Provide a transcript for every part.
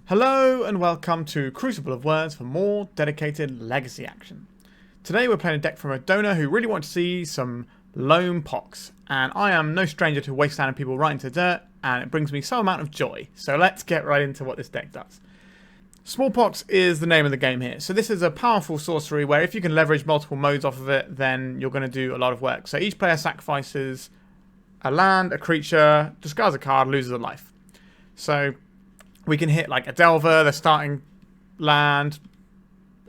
Hello and welcome to Crucible of Words for more dedicated legacy action. Today we're playing a deck from a donor who really wanted to see some Loam Pox, and I am no stranger to Wasteland and people right into dirt, and it brings me some amount of joy. So let's get right into what this deck does. Smallpox is the name of the game here. So this is a powerful sorcery where if you can leverage multiple modes off of it, then you're going to do a lot of work. So each player sacrifices a land, a creature, discards a card, loses a life. So we can hit like a Delver, the starting land,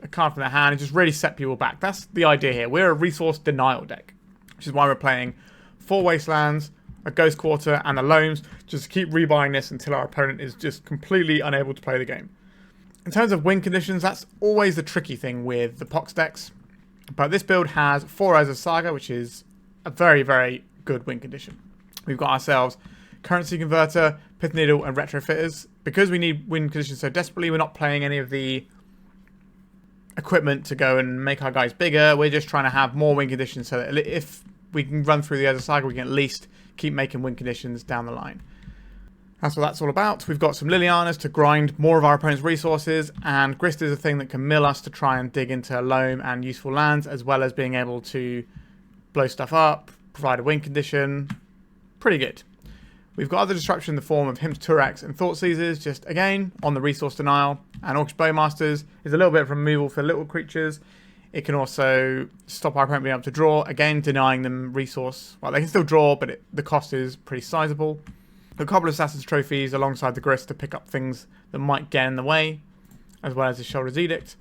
a card from their hand, and just really set people back. That's the idea here. We're a resource denial deck, which is why we're playing 4 Wastelands, a Ghost Quarter, and the Loams. Just keep rebuying this until our opponent is just completely unable to play the game. In terms of win conditions, that's always the tricky thing with the Pox decks. But this build has 4 Urza Saga, which is a very, very good win condition. We've got ourselves Currency Converter, Pithing Needle, and Retrofitters. Because we need win conditions so desperately, we're not playing any of the equipment to go and make our guys bigger. We're just trying to have more win conditions so that if we can run through the Urza Saga, we can at least keep making win conditions down the line. That's what that's all about. We've got some Lilianas to grind more of our opponent's resources, and Grist is a thing that can mill us to try and dig into loam and useful lands, as well as being able to blow stuff up, provide a win condition. Pretty good. We've got other disruption in the form of Tourachs and Thoughtseizes, just again on the resource denial. And Orcish Bowmasters is a little bit of removal for little creatures. It can also stop our opponent being able to draw, again denying them resource. Well, they can still draw, but the cost is pretty sizable. A couple of Assassin's Trophies alongside the Grist to pick up things that might get in the way, as well as the Sheoldred's Edict.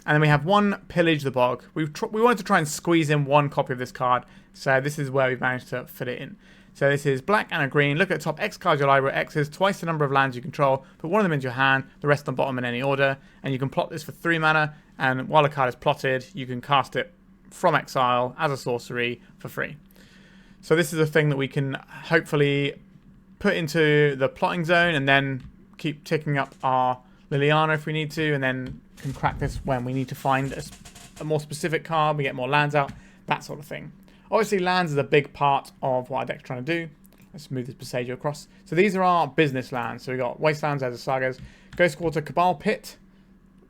And then we have one Pillage the Bog. We wanted to try and squeeze in one copy of this card, so this is where we've managed to fit it in. So this is black and a green. Look at the top X cards of your library. X is twice the number of lands you control. Put one of them into your hand, the rest on bottom in any order. And you can plot this for 3 mana. And while a card is plotted, you can cast it from exile as a sorcery for free. So this is a thing that we can hopefully put into the plotting zone and then keep ticking up our Liliana if we need to. And then can crack this when we need to find a more specific card. We get more lands out, that sort of thing. Obviously, lands is a big part of what our deck's trying to do. Let's move this Boseiju across. So these are our business lands. So we've got Wastelands, Urza Sagas, Ghost Quarter, Cabal Pit,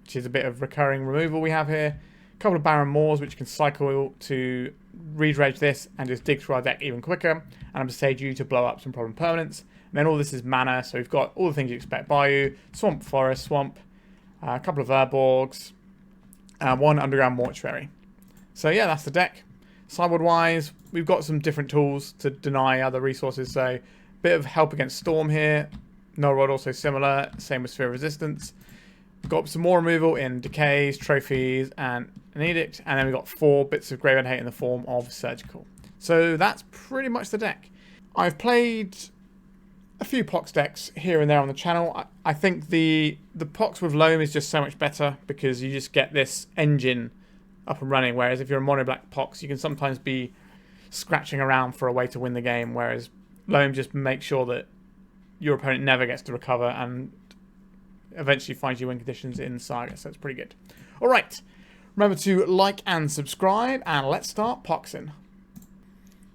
which is a bit of recurring removal we have here. A couple of Barren Moors, which can cycle to redredge this and just dig through our deck even quicker. And a Boseiju to blow up some problem permanents. And then all this is mana, so we've got all the things you expect. Bayou, Swamp, Forest, Swamp, a couple of Urborgs, one Underground Mortuary. So yeah, that's the deck. Sideboard wise, we've got some different tools to deny other resources. So a bit of help against Storm here. Null Rod also similar. Same with Sphere of Resistance. We've got some more removal in Decays, Trophies, and an Edict. And then we've got 4 bits of Graveyard Hate in the form of Surgical. So that's pretty much the deck. I've played a few Pox decks here and there on the channel. I think the Pox with Loam is just so much better because you just get this engine up and running, whereas if you're a mono black Pox, you can sometimes be scratching around for a way to win the game, whereas Loam just makes sure that your opponent never gets to recover and eventually finds you win conditions in Saga, so it's pretty good. Alright, remember to like and subscribe, and let's start Poxing.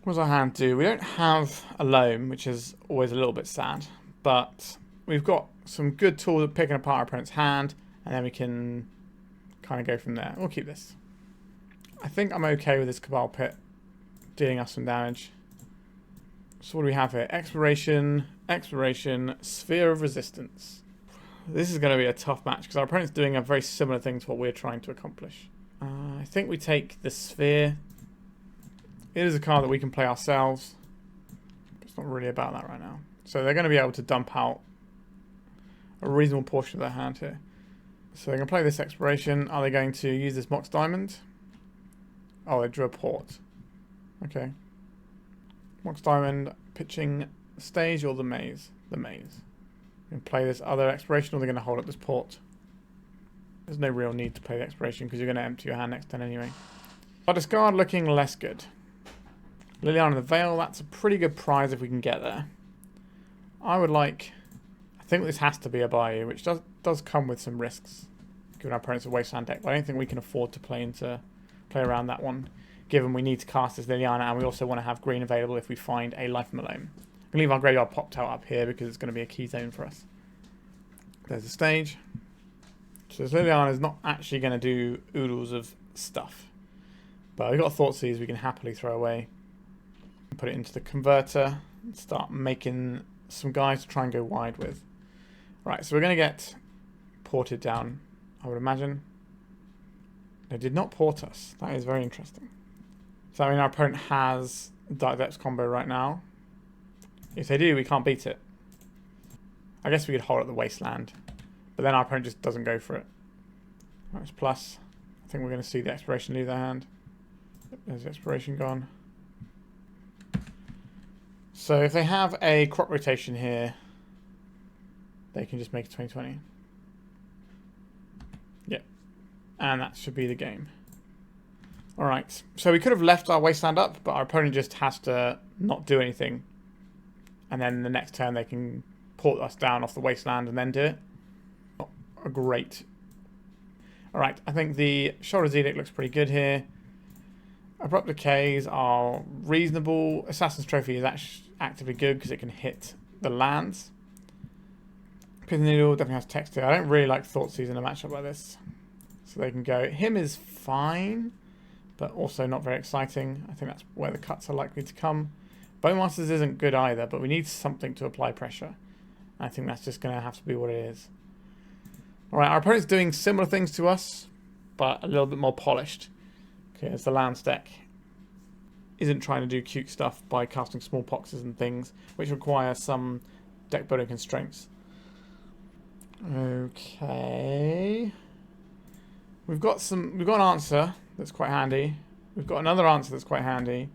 What does our hand do? We don't have a Loam, which is always a little bit sad, but we've got some good tools at picking apart our opponent's hand, and then we can kind of go from there. We'll keep this. I think I'm okay with this Cabal Pit dealing us some damage. So what do we have here? Exploration, Sphere of Resistance. This is going to be a tough match because our opponent's doing a very similar thing to what we're trying to accomplish. I think we take the Sphere. It is a card that we can play ourselves. But it's not really about that right now. So they're going to be able to dump out a reasonable portion of their hand here. So they're going to play this Exploration. Are they going to use this Mox Diamond? Oh, they drew a port. Okay. Mox Diamond, pitching stage or the maze? The maze. We're going to play this other Exploration, or they're going to hold up this port. There's no real need to play the Exploration because you're going to empty your hand next turn anyway. Our discard looking less good. Liliana the Veil, that's a pretty good prize if we can get there. I would like... I think this has to be a Bayou, which does come with some risks, given our opponent's a Wasteland deck. But I don't think we can afford to play around that one, given we need to cast as Liliana, and we also want to have green available if we find a life from Loam. We can leave our graveyard popped out up here because it's going to be a key zone for us. There's a stage. So this Liliana is not actually going to do oodles of stuff. But we've got a Thoughtseize we can happily throw away. Put it into the converter and start making some guys to try and go wide with. Right, so we're going to get ported down, I would imagine. They did not port us. That is very interesting. So I mean our opponent has a Dark Depths combo right now. If they do, we can't beat it. I guess we could hold at the Wasteland. But then our opponent just doesn't go for it. That's plus. I think we're going to see the Expiration leave their hand. There's the Expiration gone. So if they have a crop rotation here, they can just make it 2020. Yep. And that should be the game. Alright. So we could have left our Wasteland up, but our opponent just has to not do anything. And then the next turn they can port us down off the Wasteland and then do it. Not a great. Alright, I think the Sheoldred's Edict looks pretty good here. Abrupt Decays are reasonable. Assassin's Trophy is actually actively good because it can hit the lands. Pithing Needle definitely has text here. I don't really like Thoughtseize in a matchup like this. So they can go. Him is fine, but also not very exciting. I think that's where the cuts are likely to come. Bowmasters isn't good either, but we need something to apply pressure. I think that's just going to have to be what it is. Alright, our opponent's doing similar things to us, but a little bit more polished. Okay, as the lands deck isn't trying to do cute stuff by casting Smallpoxes and things, which require some deck building constraints. Okay. We've got an answer that's quite handy. We've got another answer that's quite handy.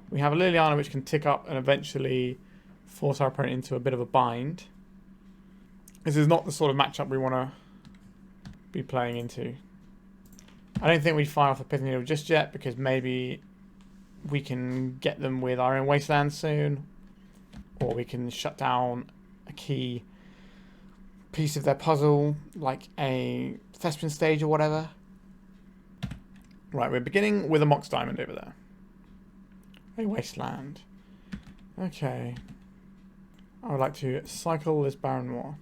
We have a Liliana which can tick up and eventually force our opponent into a bit of a bind. This is not the sort of matchup we want to be playing into. I don't think we fire off a Pithing Needle just yet because maybe we can get them with our own Wasteland soon, or we can shut down a key piece of their puzzle like a Thespian stage or whatever. Right, we're beginning with a Mox Diamond over there. A Wasteland. Okay. I would like to cycle this Barren Moor.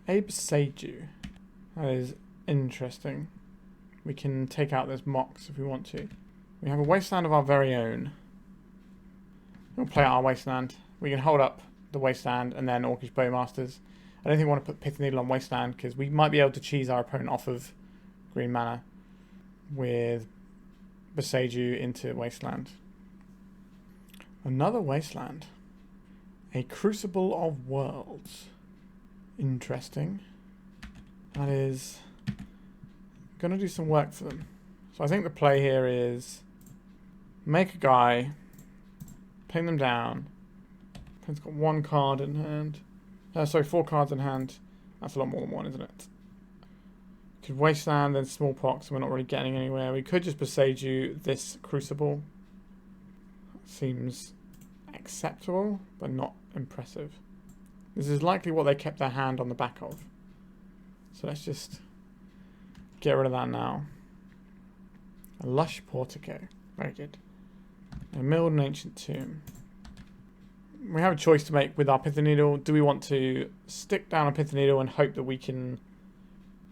A Boseiju. That is interesting. We can take out this Mox if we want to. We have a Wasteland of our very own. We'll play out our Wasteland. We can hold up the Wasteland and then Orcish Bowmasters. I don't think we want to put Pithing Needle on Wasteland because we might be able to cheese our opponent off of green mana with Boseiju into Wasteland. Another Wasteland. A Crucible of Worlds. Interesting. That is going to do some work for them. So I think the play here is make a guy, pin them down. He's got one card in hand. Sorry, 4 cards in hand. That's a lot more than one, isn't it? Could Wasteland, then Smallpox, and we're not really getting anywhere. We could just Boseiju this Crucible. Seems acceptable, but not impressive. This is likely what they kept their hand on the back of. So let's just get rid of that now. A Lush Portico. Very good. A Milled and Ancient Tomb. We have a choice to make with our Pithing Needle. Do we want to stick down a Pithing Needle and hope that we can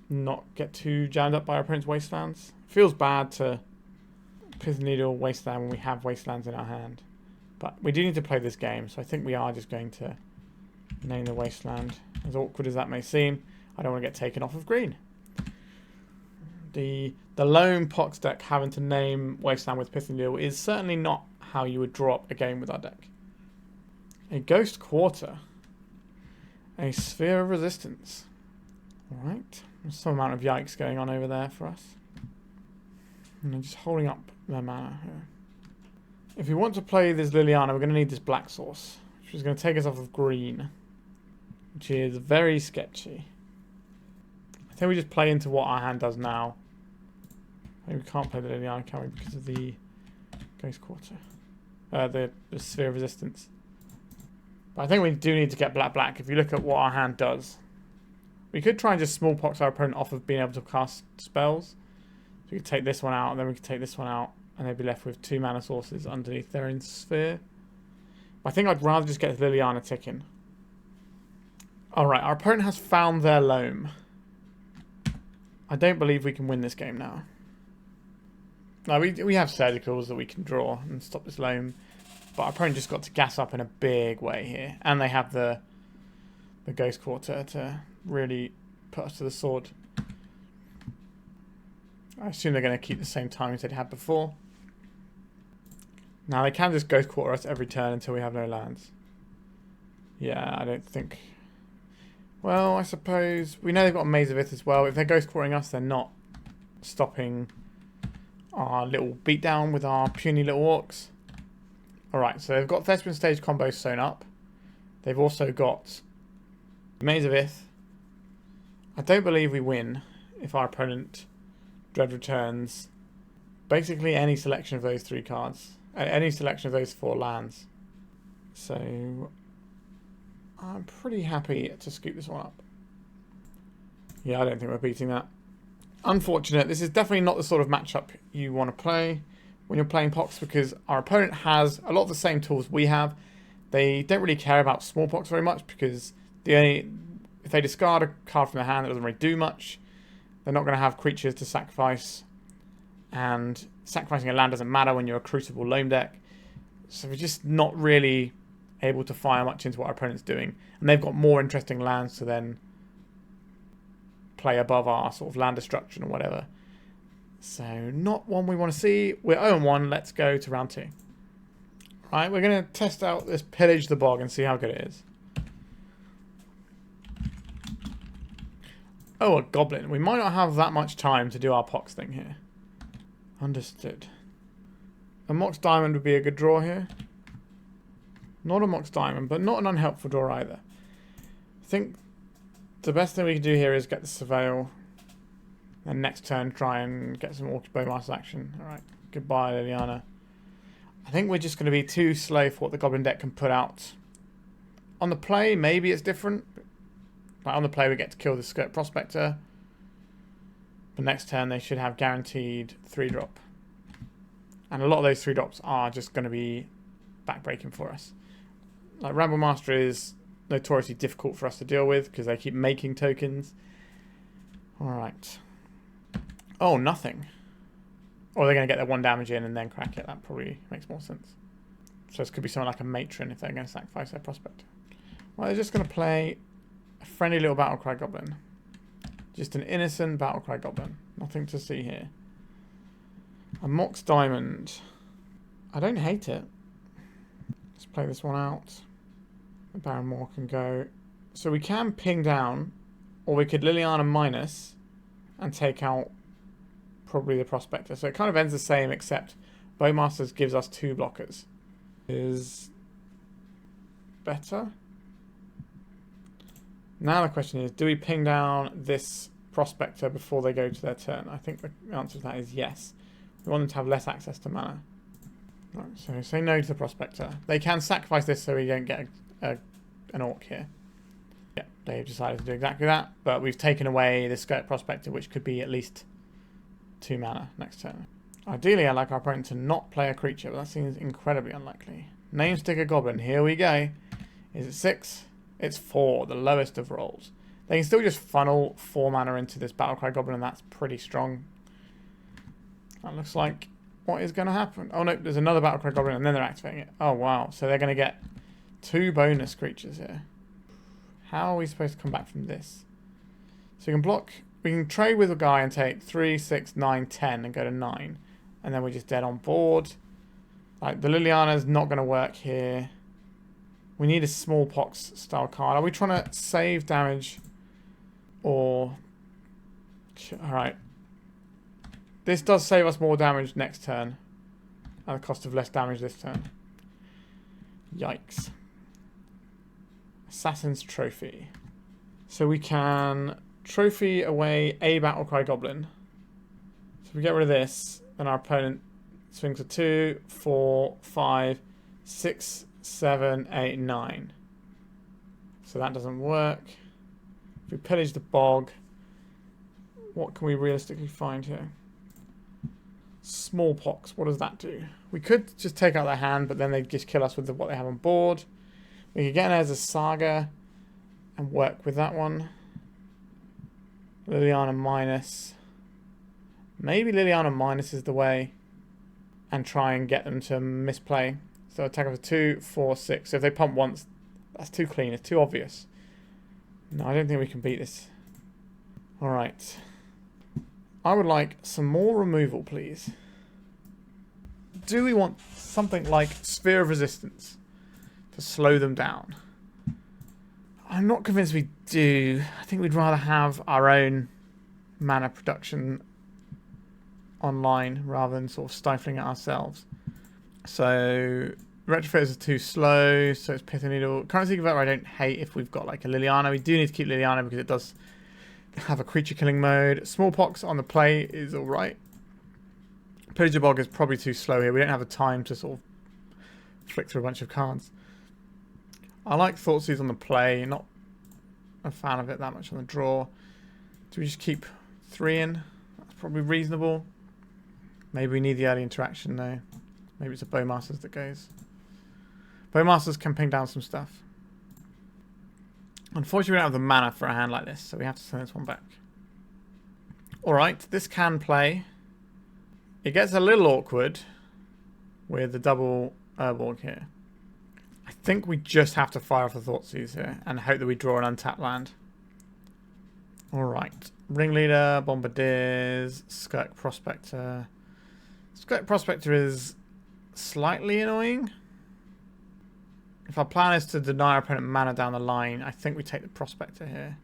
not get too jammed up by our opponent's Wastelands? Feels bad to Pithing Needle Wasteland when we have Wastelands in our hand. But we do need to play this game, so I think we are just going to name the Wasteland. As awkward as that may seem, I don't want to get taken off of green. The Loam Pox deck having to name Wasteland with Pithing Needle is certainly not how you would draw up a game with our deck. A Ghost Quarter. A Sphere of Resistance. Alright. There's some amount of yikes going on over there for us. And they're just holding up their mana here. If we want to play this Liliana, we're going to need this black source, which is going to take us off of green, which is very sketchy. I think we just play into what our hand does now. I think we can't play the Liliana, can we, because of the Ghost Quarter. The Sphere of Resistance. But I think we do need to get black. If you look at what our hand does. We could try and just Smallpox our opponent off of being able to cast spells. So we could take this one out, and then we could take this one out, and they'd be left with 2 mana sources underneath their own sphere. But I think I'd rather just get Liliana ticking. Alright, our opponent has found their Loam. I don't believe we can win this game now. No, we have surgicals that we can draw and stop this Loam. But our opponent just got to gas up in a big way here. And they have the Ghost Quarter to really put us to the sword. I assume they're going to keep the same timings they'd had before. Now they can just Ghost Quarter us every turn until we have no lands. Yeah, I don't think... Well, I suppose... We know they've got a Maze of Ith as well. If they're Ghost Quartering us, they're not stopping our little beatdown with our puny little orcs. Alright, so they've got Thespian Stage combos sewn up. They've also got Maze of Ith. I don't believe we win if our opponent Dread returns basically any selection of those 3 cards. Any selection of those 4 lands. So I'm pretty happy to scoop this one up. Yeah, I don't think we're beating that. Unfortunate. This is definitely not the sort of matchup you want to play when you're playing Pox, because our opponent has a lot of the same tools we have. They don't really care about Smallpox very much, because if they discard a card from their hand that doesn't really do much, they're not going to have creatures to sacrifice. And sacrificing a land doesn't matter when you're a Crucible Loam deck. So we're just not really able to fire much into what our opponent's doing. And they've got more interesting lands to then play above our sort of land destruction or whatever. So not one we want to see. We're 0-1. Let's go to round 2. Right, we're going to test out this Pillage the Bog and see how good it is. Oh, a Goblin. We might not have that much time to do our Pox thing here. Understood. A Mox Diamond would be a good draw here. Not a Mox Diamond, but not an unhelpful draw either. I think the best thing we can do here is get the Surveil. And next turn try and get some Orcish Bowmasters action. Alright, goodbye Liliana. I think we're just going to be too slow for what the Goblin deck can put out. On the play, maybe it's different. Like on the play we get to kill the Skirt Prospector. But next turn they should have guaranteed 3-drop. And a lot of those 3-drops are just going to be backbreaking for us. Like Ramble Master is notoriously difficult for us to deal with because they keep making tokens. Alright. Oh, nothing. Or they're going to get their 1 damage in and then crack it. That probably makes more sense. So this could be something like a Matron if they're going to sacrifice their Prospector. Well, they're just going to play a friendly little Battlecry Goblin. Just an innocent Battlecry Goblin. Nothing to see here. A Mox Diamond. I don't hate it. Let's play this one out. The Barren Moor can go. So we can ping down, or we could Liliana minus and take out probably the Prospector. So it kind of ends the same, except Bowmasters gives us 2 blockers. Is better. Now the question is, do we ping down this Prospector before they go to their turn? I think the answer to that is yes. We want them to have less access to mana. Right, so say no to the Prospector. They can sacrifice this so we don't get an Orc here. Yeah, they've decided to do exactly that, but we've taken away the Skirt Prospector, which could be at least 2 mana next turn. Ideally, I'd like our opponent to not play a creature, but that seems incredibly unlikely. Namesticker Goblin, here we go. Is it 6? It's 4, the lowest of rolls. They can still just funnel 4 mana into this Battlecry Goblin, and that's pretty strong. That looks like what is going to happen. Oh no, there's another Battlecry Goblin, and then they're activating it. Oh wow, so they're going to get 2 bonus creatures here. How are we supposed to come back from this? So we can block, we can trade with a guy and take 3, 6, 9, 10 and go to 9. And then we're just dead on board. Like, the Liliana's not going to work here. We need a Smallpox style card. Are we trying to save damage? Or... Alright. This does save us more damage next turn. At the cost of less damage this turn. Yikes. Assassin's Trophy. So we can trophy away a Battlecry Goblin. So if we get rid of this, then our opponent swings a 2, 4, 5, 6, 7, 8, 9. So that doesn't work. If we pillage the bog, what can we realistically find here? Smallpox, what does that do? We could just take out their hand, but then they'd just kill us with what they have on board. We could get in as a Saga. and work with that one. Liliana minus. Maybe Liliana minus is the way. And try and get them to misplay. So attack over 2, 4, 6. So if they pump once, that's too clean. It's too obvious. No, I don't think we can beat this. Alright. I would like some more removal, please. Do we want something like Sphere of Resistance to slow them down? I'm not convinced we do. I think we'd rather have our own mana production online rather than sort of stifling it ourselves. So Retrofitters are too slow, so it's Pithing Needle. Currency Converter I don't hate if we've got like a Liliana. We do need to keep Liliana because it does have a creature killing mode. Smallpox on the play is alright. Pillage Urborg is probably too slow here. We don't have the time to sort of flick through a bunch of cards. I like Thoughtseize on the play. Not a fan of it that much on the draw. Do we just keep 3 in? That's probably reasonable. Maybe we need the early interaction though. Maybe it's a Bowmasters that goes. Bowmasters can ping down some stuff. Unfortunately, we don't have the mana for a hand like this, so we have to send this one back. Alright, this can play. It gets a little awkward with the double Urborg here. I think we just have to fire off the Thoughtseize here and hope that we draw an untapped land. Alright. Ringleader, Bombardiers, Skirk Prospector. Skirk Prospector is slightly annoying. If our plan is to deny our opponent mana down the line, I think we take the Prospector here.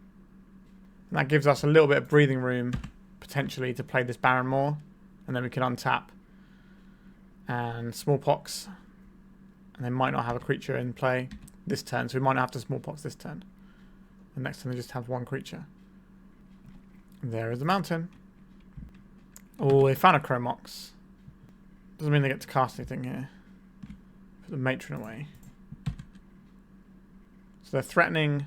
And that gives us a little bit of breathing room, potentially, to play this Barren Moor. And then we can untap. And Smallpox. And they might not have a creature in play this turn, so we might not have to Smallpox this turn. And next turn they just have one creature. And there is the mountain. Oh, they found a Mox. Doesn't mean they get to cast anything here. Put the Matron away. So they're threatening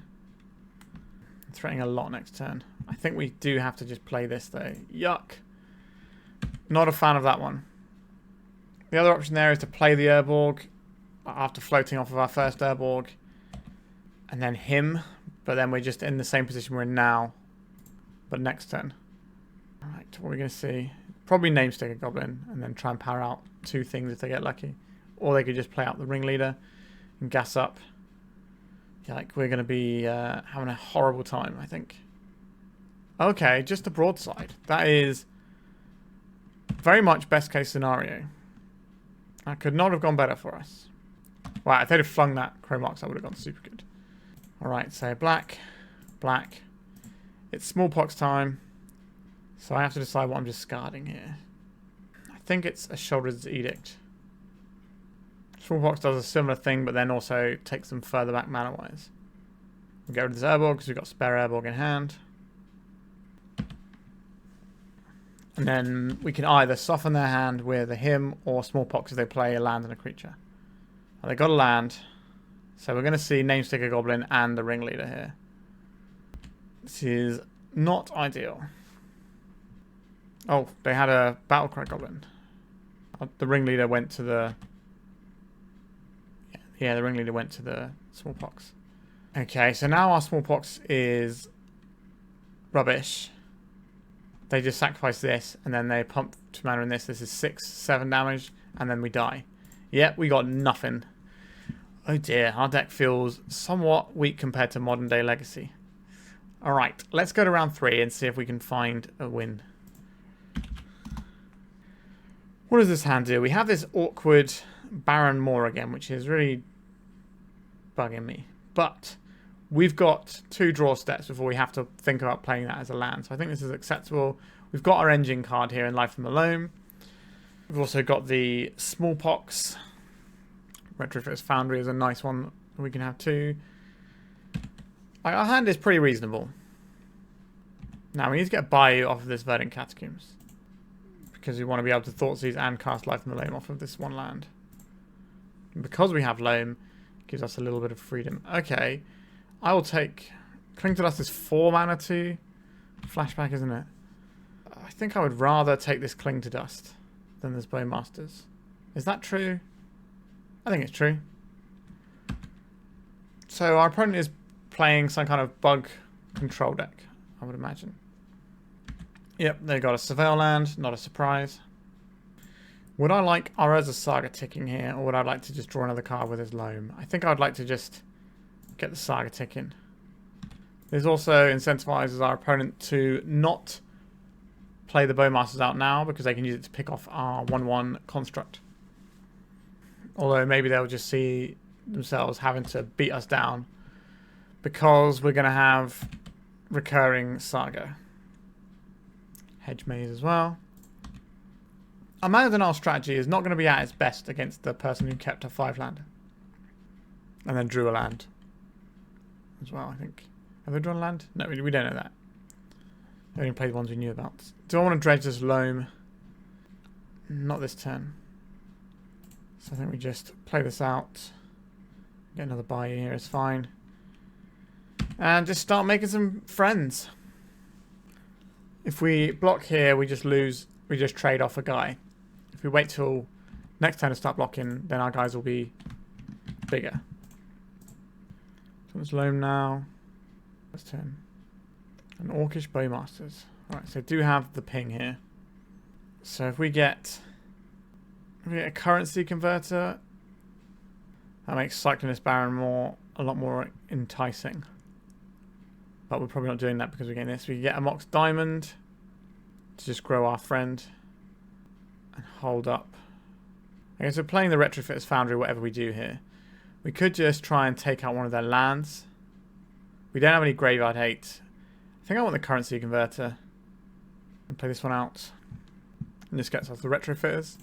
a lot next turn. I think we do have to just play this though. Yuck. Not a fan of that one. The other option there is to play the Urborg after floating off of our first Urborg. And then him. But then we're just in the same position we're in now. But next turn. Alright, what are we going to see? Probably Namestick a Goblin. And then try and power out 2 things if they get lucky. Or they could just play out the Ringleader and gas up. Yeah, like we're going to be having a horrible time, I think. Okay, just a broadside. That is very much best case scenario. That could not have gone better for us. Wow, if they'd have flung that Mox, that would have gone super good. Alright, so black, black. It's Smallpox time. So I have to decide what I'm discarding here. I think it's a Sheoldred's Edict. Smallpox does a similar thing, but then also takes them further back mana-wise. We'll get rid of this Urborg because we've got spare Urborg in hand. And then we can either soften their hand with a him or Smallpox if they play a land and a creature. Well, they got a land. So we're going to see Namestick a Goblin and the Ringleader here. This is not ideal. Oh, they had a Battlecry Goblin. The Ringleader went to the... Yeah, the Ringleader went to the Smallpox. Okay, so now our Smallpox is rubbish. They just sacrifice this, and then they pump 2 mana in this. This is 6, 7 damage, and then we die. Yep, we got nothing. Oh dear, our deck feels somewhat weak compared to modern day Legacy. Alright, let's go to round 3 and see if we can find a win. What does this hand do? We have this awkward Barren Moor again, which is really bugging me. But we've got 2 draw steps before we have to think about playing that as a land. So I think this is acceptable. We've got our engine card here in Life from the Loam. We've also got the Smallpox. Retrofitter Foundry is a nice one we can have too. Our hand is pretty reasonable. Now we need to get a Bayou off of this Verdant Catacombs. Because we want to be able to Thoughtseize and cast Life from the Loam off of this one land. And because we have Loam, it gives us a little bit of freedom. Okay. I will take... Cling to Dust is 4 mana too. Flashback, isn't it? I think I would rather take this Cling to Dust than this Bowmasters. Is that true? I think it's true. So our opponent is playing some kind of bug control deck, I would imagine. Yep, they got a Surveil land, not a surprise. Would I like our Urza Saga ticking here, or would I like to just draw another card with his Loam? I think I'd like to just get the Saga ticking. This also incentivizes our opponent to not play the Bowmasters out now, because they can use it to pick off our 1/1 construct. Although maybe they'll just see themselves having to beat us down, because we're going to have recurring Saga. Hedge Maze as well. I imagine our strategy is not going to be at its best against the person who kept a 5-land. And then drew a land as well, I think. Have they drawn a land? No, we don't know that. They only played the ones we knew about. Do I want to dredge this Loam? Not this turn. So I think we just play this out. Get another Bayou here is fine. And just start making some friends. If we block here, we just lose. We just trade off a guy. If we wait till next turn to start blocking, then our guys will be bigger. So let's Loam now. Let's turn. An Orcish Bowmasters. Alright, so do have the ping here. So if we get a currency converter, that makes cycling this Barren Moor a lot more enticing. But we're probably not doing that because we're getting this. We can get a Mox Diamond to just grow our friend and hold up. Okay, so playing the Retrofitter Foundry, whatever we do here, we could just try and take out one of their lands. We don't have any graveyard hate. I think I want the currency converter. And play this one out. And this gets us the Retrofitters.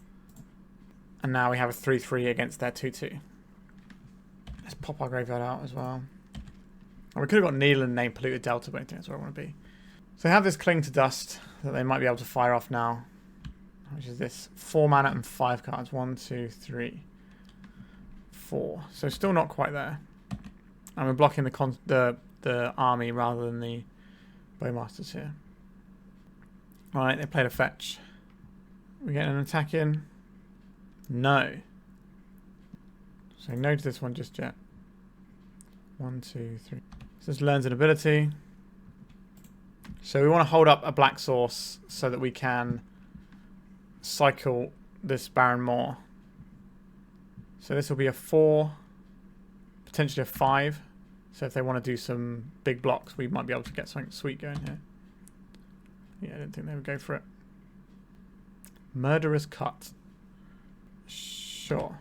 And now we have a 3/3 against their 2/2. Let's pop our graveyard out as well. And we could have got Needle and named Polluted Delta, but I don't think that's where I want to be. So they have this Cling to Dust that they might be able to fire off now. Which is this 4 mana and 5 cards. 1, 2, 3, 4. So still not quite there. And we're blocking the army rather than the Bowmasters here. Alright, they played a fetch. We get an attack in. No. So no to this one just yet. 1, 2, 3. So this learns an ability. So we want to hold up a black source so that we can cycle this Barren Moor. So this will be a 4, potentially a 5. So if they want to do some big blocks, we might be able to get something sweet going here. Yeah, I didn't think they would go for it. Murderous Cut. Sure.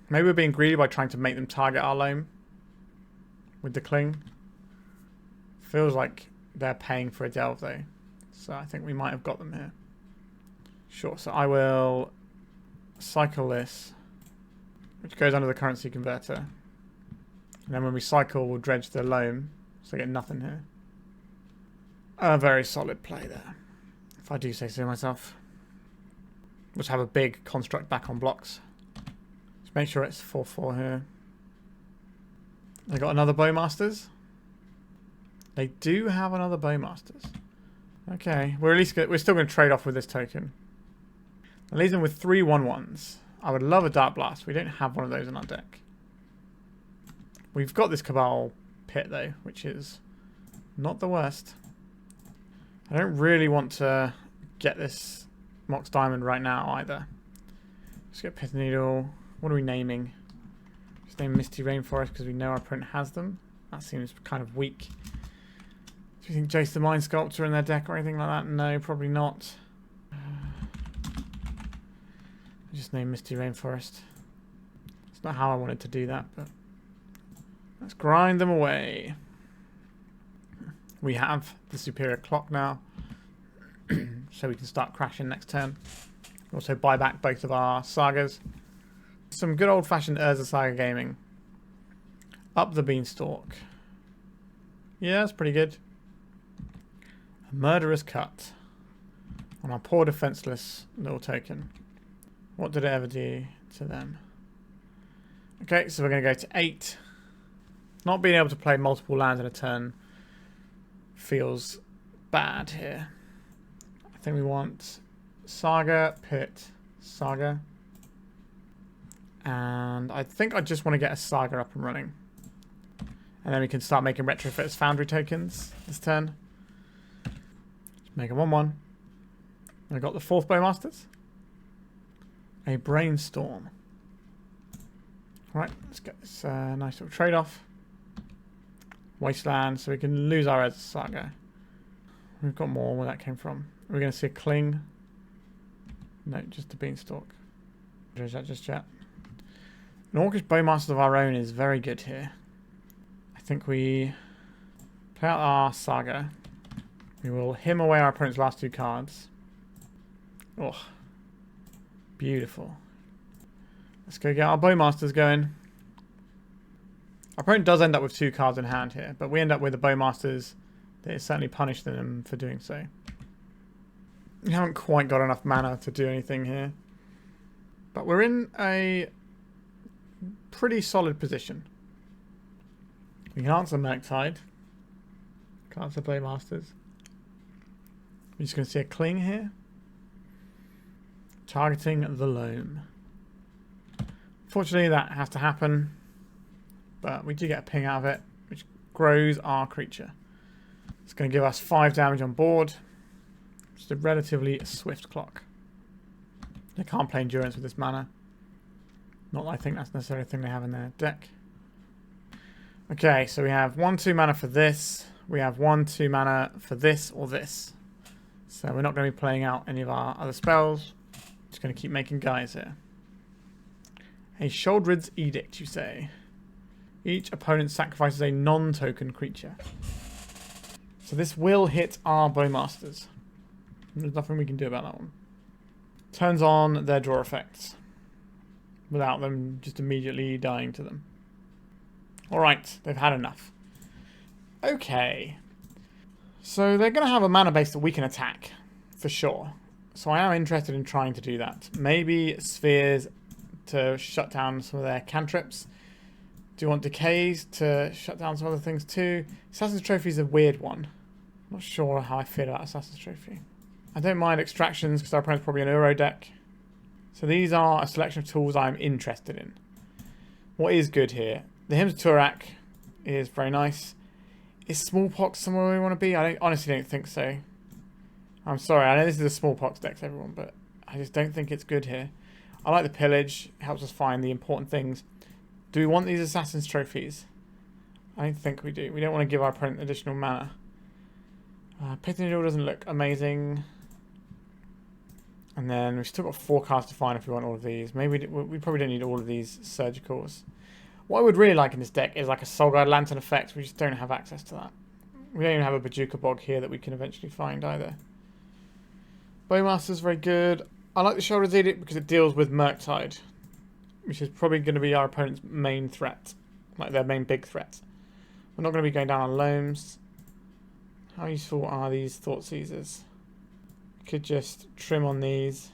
Maybe we're being greedy by trying to make them target our Loam with the Cling. Feels like they're paying for a delve though. So I think we might have got them here. Sure, so I will cycle this, which goes under the currency converter. And then when we cycle, we'll dredge the Loam, so I get nothing here. A very solid play there, if I do say so myself. Let's have a big construct back on blocks. Just make sure it's 4/4 here. They got another Bowmasters. They do have another Bowmasters. Okay, we're still going to trade off with this token. It leaves them with 3 1/1s. I would love a Dark Blast. We don't have one of those in our deck. We've got this Cabal Pit though, which is not the worst. I don't really want to get this Mox Diamond right now either. Let's get Pithing Needle. What are we naming? Just name Misty Rainforest because we know our opponent has them. That seems kind of weak. Do you think Jace the Mind Sculptor in their deck or anything like that? No, probably not. I just named Misty Rainforest. It's not how I wanted to do that, but let's grind them away. We have the superior clock now, so we can start crashing next turn. Also buy back both of our sagas. Some good old-fashioned Urza Saga gaming. Up the beanstalk. Yeah, that's pretty good. A Murderous Cut on our poor defenseless little token. What did it ever do to them? Okay, so we're going to go to 8. Not being able to play multiple lands in a turn feels bad here. I think we want Saga, Pit, Saga. And I think I just want to get a Saga up and running. And then we can start making Retrofitter Foundry tokens this turn. Just make a 1/1. I got the 4th Bowmasters. A Brainstorm. Right, let's get this nice little trade-off. Wasteland, so we can lose our Urza Saga. We've got more where that came from. Are we going to see a Cling? No, just a Beanstalk. Is that just yet? An Orcish Bowmasters of our own is very good here. I think we play out our Saga. We will him away our opponent's last 2 cards. Oh, beautiful. Let's go get our Bowmasters going. Our opponent does end up with 2 cards in hand here, but we end up with the Bowmasters that is certainly punished them for doing so. We haven't quite got enough mana to do anything here. But we're in a pretty solid position. We can answer Murktide. Can't answer Bowmasters. We're just going to see a Cling here. Targeting the Loam. Fortunately, that has to happen. But we do get a ping out of it, which grows our creature. It's going to give us 5 damage on board. Just a relatively swift clock. They can't play Endurance with this mana. Not that I think that's necessarily a thing they have in their deck. Okay, so we have 1/2 mana for this. We have 1/2 mana for this or this. So we're not going to be playing out any of our other spells. Just going to keep making guys here. A Sheoldred's Edict, you say. Each opponent sacrifices a non-token creature. So this will hit our Bowmasters. There's nothing we can do about that one. Turns on their draw effects. Without them just immediately dying to them. Alright, they've had enough. Okay. So they're going to have a mana base that we can attack. For sure. So I am interested in trying to do that. Maybe Spheres to shut down some of their cantrips. Do you want Decays to shut down some other things too? Assassin's Trophy is a weird one. I'm not sure how I feel about Assassin's Trophy. I don't mind Extractions because our opponent's probably an Uro deck. So these are a selection of tools I'm interested in. What is good here? The Hymns of Tourach is very nice. Is Smallpox somewhere we want to be? I honestly don't think so. I'm sorry, I know this is a Smallpox deck, everyone, but I just don't think it's good here. I like the Pillage. It helps us find the important things. Do we want these Assassin's Trophies? I don't think we do. We don't want to give our opponent additional mana. Pithing Needle doesn't look amazing. And then we've still got 4 cards to find if we want all of these. Maybe we probably don't need all of these Surgicals. What I would really like in this deck is like a Soulguide Lantern effect. We just don't have access to that. We don't even have a Bajuka Bog here that we can eventually find either. Bowmaster's very good. I like the Sheoldred's Edict because it deals with Murktide, which is probably going to be our opponent's main threat. Like their main big threat. We're not going to be going down on Loams. How useful are these Thoughtseizers? Could just trim on these.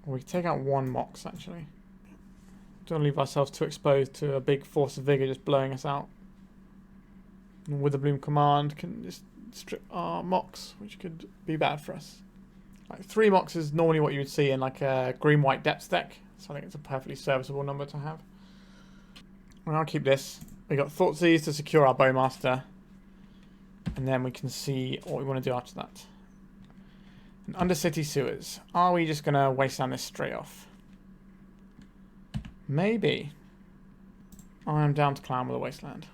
Or we could take out 1 Mox actually. Don't leave ourselves too exposed to a big Force of Vigor just blowing us out. And with the Bloom Command can just strip our Mox, which could be bad for us. Like 3 Mox is normally what you would see in like a green-white depth deck. So I think it's a perfectly serviceable number to have. And I'll keep this. We got Thoughtseize to secure our Bowmaster. And then we can see what we want to do after that. And Undercity Sewers. Are we just going to Wasteland this straight off? Maybe. I am down to clown with a Wasteland.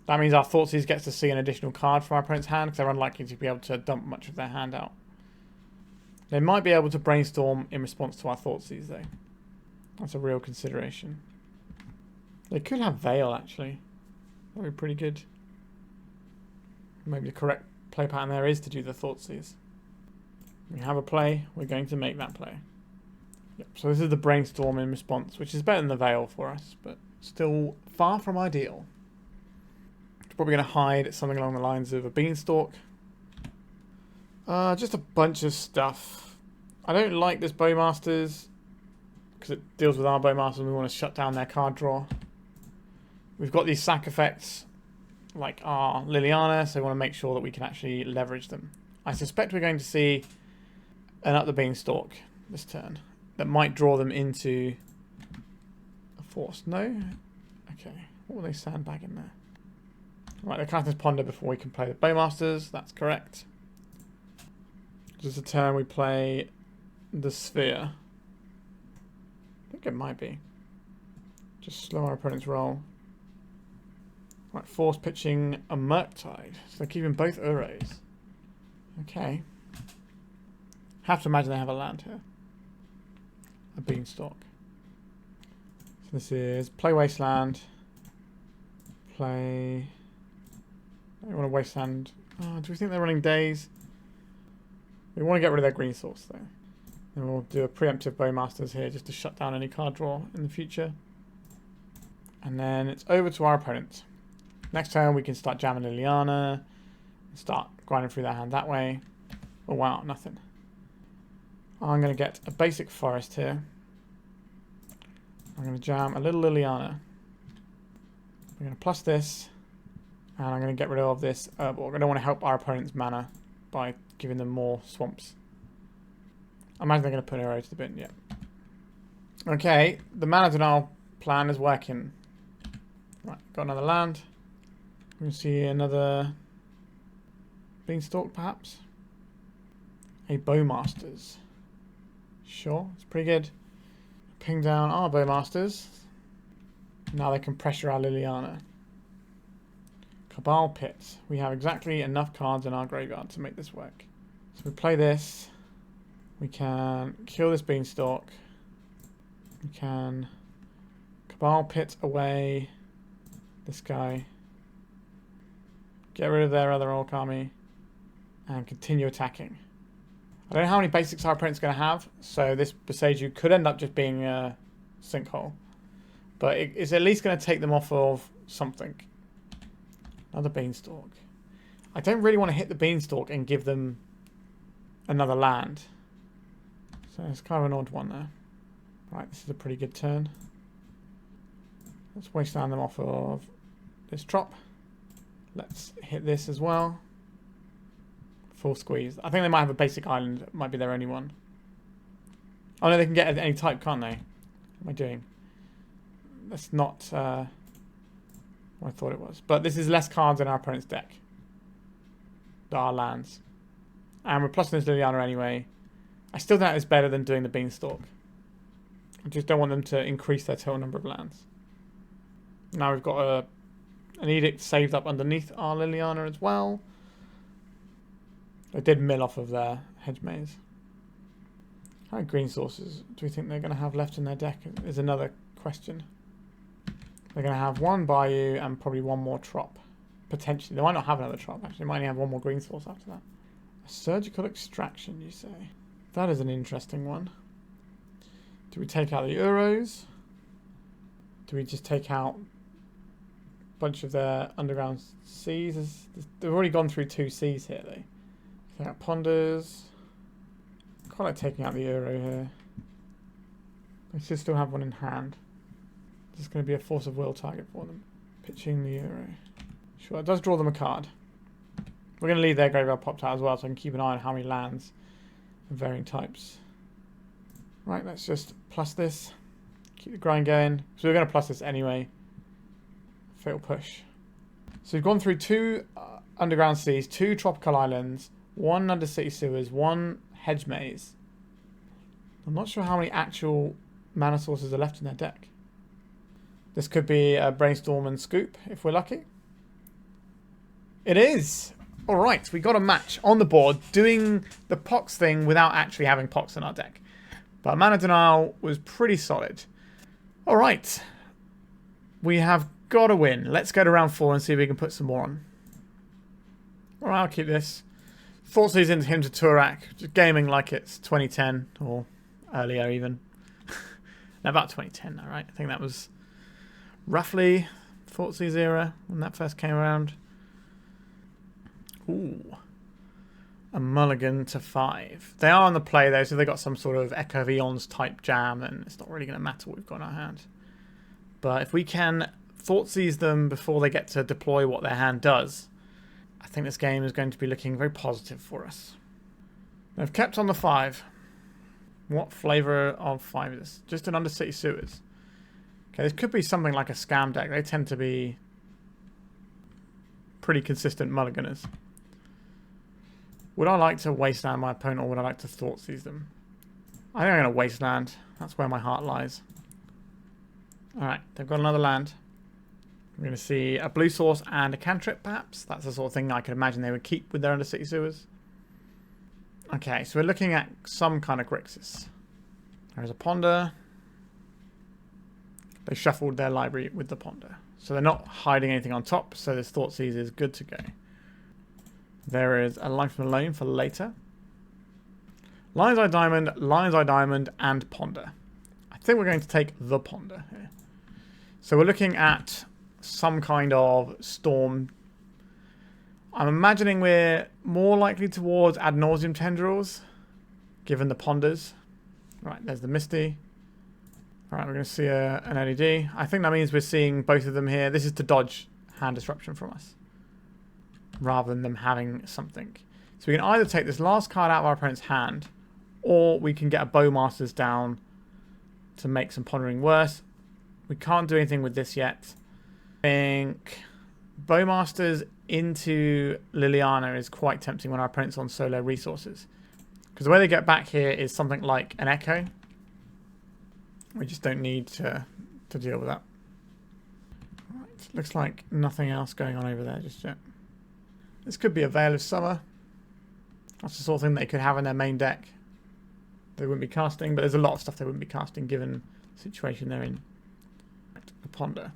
That means our Thoughtseize gets to see an additional card from our opponent's hand because they're unlikely to be able to dump much of their hand out. They might be able to Brainstorm in response to our Thoughtseizes though. That's a real consideration. They could have Veil actually. That would be pretty good. Maybe the correct play pattern there is to do the Thoughtseize. We have a play, we're going to make that play. Yep, so this is the Brainstorm in response, which is better than the Veil for us, but still far from ideal. Probably going to hide something along the lines of a Beanstalk. Just a bunch of stuff. I don't like this Bowmasters because it deals with our Bowmasters and we want to shut down their card draw. We've got these sack effects like our Liliana, so we want to make sure that we can actually leverage them. I suspect we're going to see an Up the Beanstalk this turn that might draw them into a Force. No? Okay. What will they sandbag in there? Right, they cast this Ponder before we can play the Bowmasters. That's correct. Just a turn we play the Sphere. I think it might be. Just slow our opponent's roll. Right, force pitching a Murktide. So they're keeping both Uros. Okay. Have to imagine they have a land here. A Beanstalk. So this is play Wasteland. Play... I want to Wasteland. Oh, do we think they're running Days? We want to get rid of their green source though. And we'll do a preemptive Bowmasters here just to shut down any card draw in the future. And then it's over to our opponent. Next turn we can start jamming Liliana. And start grinding through their hand that way. Oh wow, nothing. I'm going to get a basic forest here. I'm going to jam a little Liliana. We're going to plus this. And I'm going to get rid of this Urborg. I don't want to help our opponent's mana by giving them more swamps. I imagine they're going to put an arrow to the bin, yeah. Okay, the mana denial plan is working. Right, got another land. We can see another Beanstalk, perhaps. A Bowmasters. Sure, it's pretty good. Ping down our Bowmasters. Now they can pressure our Liliana. Cabal Pit. We have exactly enough cards in our graveyard to make this work. So we play this. We can kill this Beanstalk. We can Cabal Pit away this guy. Get rid of their other Orc army. And continue attacking. I don't know how many basics our opponent's going to have. So this Boseiju could end up just being a sinkhole. But it's at least going to take them off of something. Another Beanstalk. I don't really want to hit the Beanstalk and give them another land. So it's kind of an odd one there. Right, this is a pretty good turn. Let's Wasteland them off of this drop. Let's hit this as well. Full squeeze. I think they might have a basic island. It might be their only one. Oh no, they can get any type, can't they? What am I doing? That's not... I thought it was. But this is less cards in our opponent's deck. There are lands. And we're plusing this Liliana anyway. I still think it's better than doing the Beanstalk. I just don't want them to increase their total number of lands. Now we've got an Edict saved up underneath our Liliana as well. They did mill off of their Hedge Maze. How many green sources do we think they're going to have left in their deck is another question. They're going to have one Bayou and probably one more Trop. Potentially. They might not have another Trop, actually. They might only have one more green source after that. A Surgical Extraction, you say? That is an interesting one. Do we take out the Uros? Do we just take out a bunch of their Underground Seas? They've already gone through 2 Seas here, though. Take out Ponders. Quite like taking out the Uro here. They should still have one in hand. This is going to be a force of will target for them. Pitching the Euro. Sure, it does draw them a card. We're going to leave their graveyard popped out as well, so I can keep an eye on how many lands of varying types. Right, let's just plus this. Keep the grind going. So we're going to plus this anyway. Fatal push. So we've gone through 2 underground seas, 2 tropical islands, 1 undercity sewers, 1 hedge maze. I'm not sure how many actual mana sources are left in their deck. This could be a Brainstorm and Scoop, if we're lucky. It is! Alright, we got a match on the board doing the Pox thing without actually having Pox in our deck. But Mana Denial was pretty solid. Alright. We have got to win. Let's go to round 4 and see if we can put some more on. Alright, I'll keep this. Thoughtseize into him to Tourach. Just gaming like it's 2010 or earlier even. No, about 2010, alright. I think that was roughly Thoughtseize era when that first came around. Ooh. A mulligan to 5. They are on the play though, so they got some sort of Echo of Eons type jam, and it's not really going to matter what we've got in our hand. But if we can Thoughtseize them before they get to deploy what their hand does, I think this game is going to be looking very positive for us. They've kept on the 5. What flavour of 5 is this? Just an Undercity Sewers. Okay, this could be something like a scam deck. They tend to be pretty consistent mulliganers. Would I like to Wasteland my opponent, or would I like to Thoughtseize them? I think I'm going to Wasteland. That's where my heart lies. Alright, they've got another land. We're going to see a blue source and a cantrip, perhaps. That's the sort of thing I could imagine they would keep with their Undercity Sewers. Okay, so we're looking at some kind of Grixis. There's a Ponder. They shuffled their library with the Ponder. So they're not hiding anything on top, so this Thoughtseize is good to go. There is a Life from the Loam for later. Lion's Eye Diamond, and Ponder. I think we're going to take the Ponder here. So we're looking at some kind of storm. I'm imagining we're more likely towards Ad Nauseam Tendrils, given the Ponders. Right, there's the Misty. Alright, we're going to see an LED. I think that means we're seeing both of them here. This is to dodge hand disruption from us, rather than them having something. So we can either take this last card out of our opponent's hand, or we can get a Bowmasters down to make some pondering worse. We can't do anything with this yet. I think Bowmasters into Liliana is quite tempting when our opponent's on solo resources. Because the way they get back here is something like an Echo. We just don't need to deal with that. Right, looks like nothing else going on over there just yet. This could be a Veil of Summer. That's the sort of thing they could have in their main deck. They wouldn't be casting, but there's a lot of stuff they wouldn't be casting given the situation they're in. A Ponder.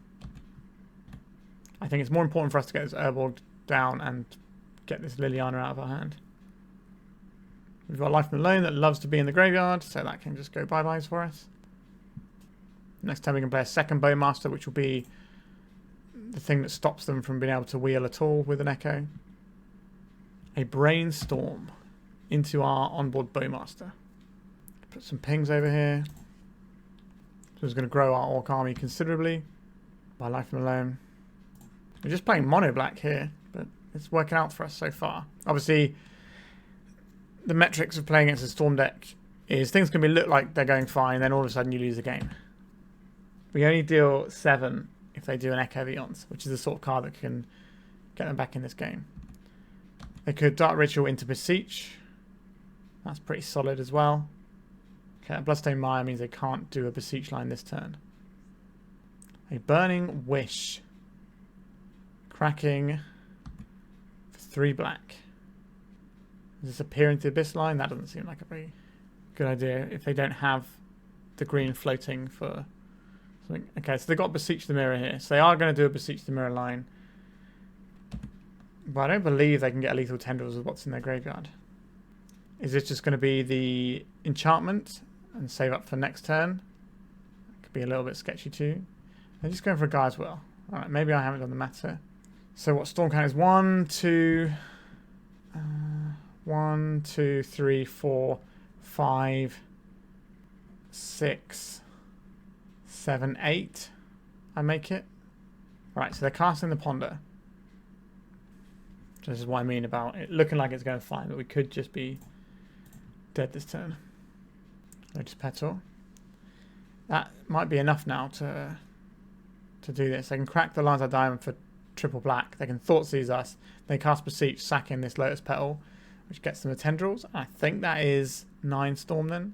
I think it's more important for us to get this Urborg down and get this Liliana out of our hand. We've got Life from the Loam that loves to be in the graveyard, so that can just go bye-byes for us. Next time we can play a second Bowmaster, which will be the thing that stops them from being able to wheel at all with an Echo. A Brainstorm into our onboard Bowmaster. Put some pings over here. So it's going to grow our Orc army considerably. By Life from the Loam. We're just playing mono black here, but it's working out for us so far. Obviously, the metrics of playing against a Storm deck is things can look like they're going fine, then all of a sudden you lose the game. We only deal 7 if they do an Echo Vions, which is the sort of card that can get them back in this game. They could Dark Ritual into Beseech. That's pretty solid as well. Okay, a Bloodstone Mire means they can't do a Beseech line this turn. A Burning Wish. Cracking for 3 black. Does this appear into the Abyss line? That doesn't seem like a very good idea if they don't have the green floating for something. Okay, so they've got Beseech the Mirror here. So they are going to do a Beseech the Mirror line. But I don't believe they can get a Lethal Tendrils with what's in their graveyard. Is this just going to be the enchantment and save up for next turn? Could be a little bit sketchy too. They're just going for a guy as well. Alright, maybe I haven't done the maths here. So what storm count is 1, 2, 3, 4, 5, 6, 7, 8. I make it. Right, so they're casting the Ponder. This is what I mean about it looking like it's going fine, but we could just be dead this turn. Lotus Petal. That might be enough now to do this. They can crack the Lion's Eye Diamond for triple black. They can Thoughtseize us. They cast Beseech, sacking this Lotus Petal, which gets them the Tendrils. I think that is 9 Storm then.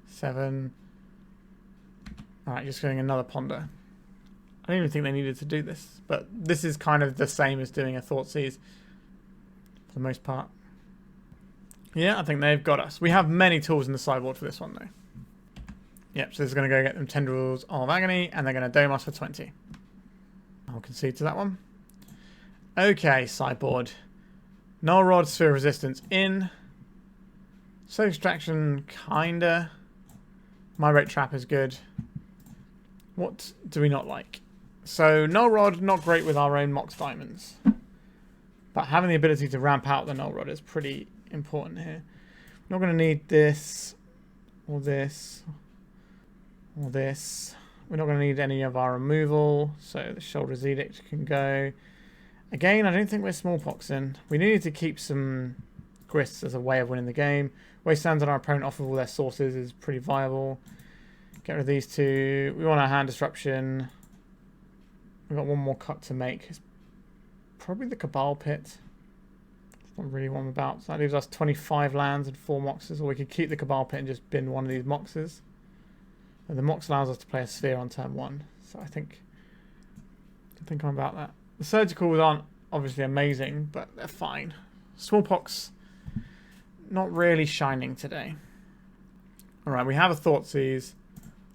7. Alright, just getting another Ponder. I don't even think they needed to do this, but this is kind of the same as doing a Thoughtseize for the most part. Yeah, I think they've got us. We have many tools in the sideboard for this one though. Yep, so this is going to go get them Tendrils of Agony, and they're going to dome us for 20. I'll concede to that one. Okay, sideboard. Null Rod, Sphere of Resistance in. Soul Extraction, kinda. Mindbreak Trap is good. What do we not like? So, Null Rod, not great with our own Mox Diamonds. But having the ability to ramp out the Null Rod is pretty important here. We're not going to need this, or this, or this. We're not going to need any of our removal, so the Sheoldred's Edict can go. Again, I don't think we're Smallpoxing. We needed to keep some Grists as a way of winning the game. Wasteland on our opponent off of all their sources is pretty viable. Get rid of these two. We want a hand disruption. We've got one more cut to make. It's probably the Cabal Pit. That's not really what I'm about. So that leaves us 25 lands and 4 Moxes. Or we could keep the Cabal Pit and just bin one of these Moxes. And the Mox allows us to play a Sphere on turn 1. So I think I'm about that. The Surgicals aren't obviously amazing, but they're fine. Smallpox, not really shining today. Alright, we have a Thoughtseize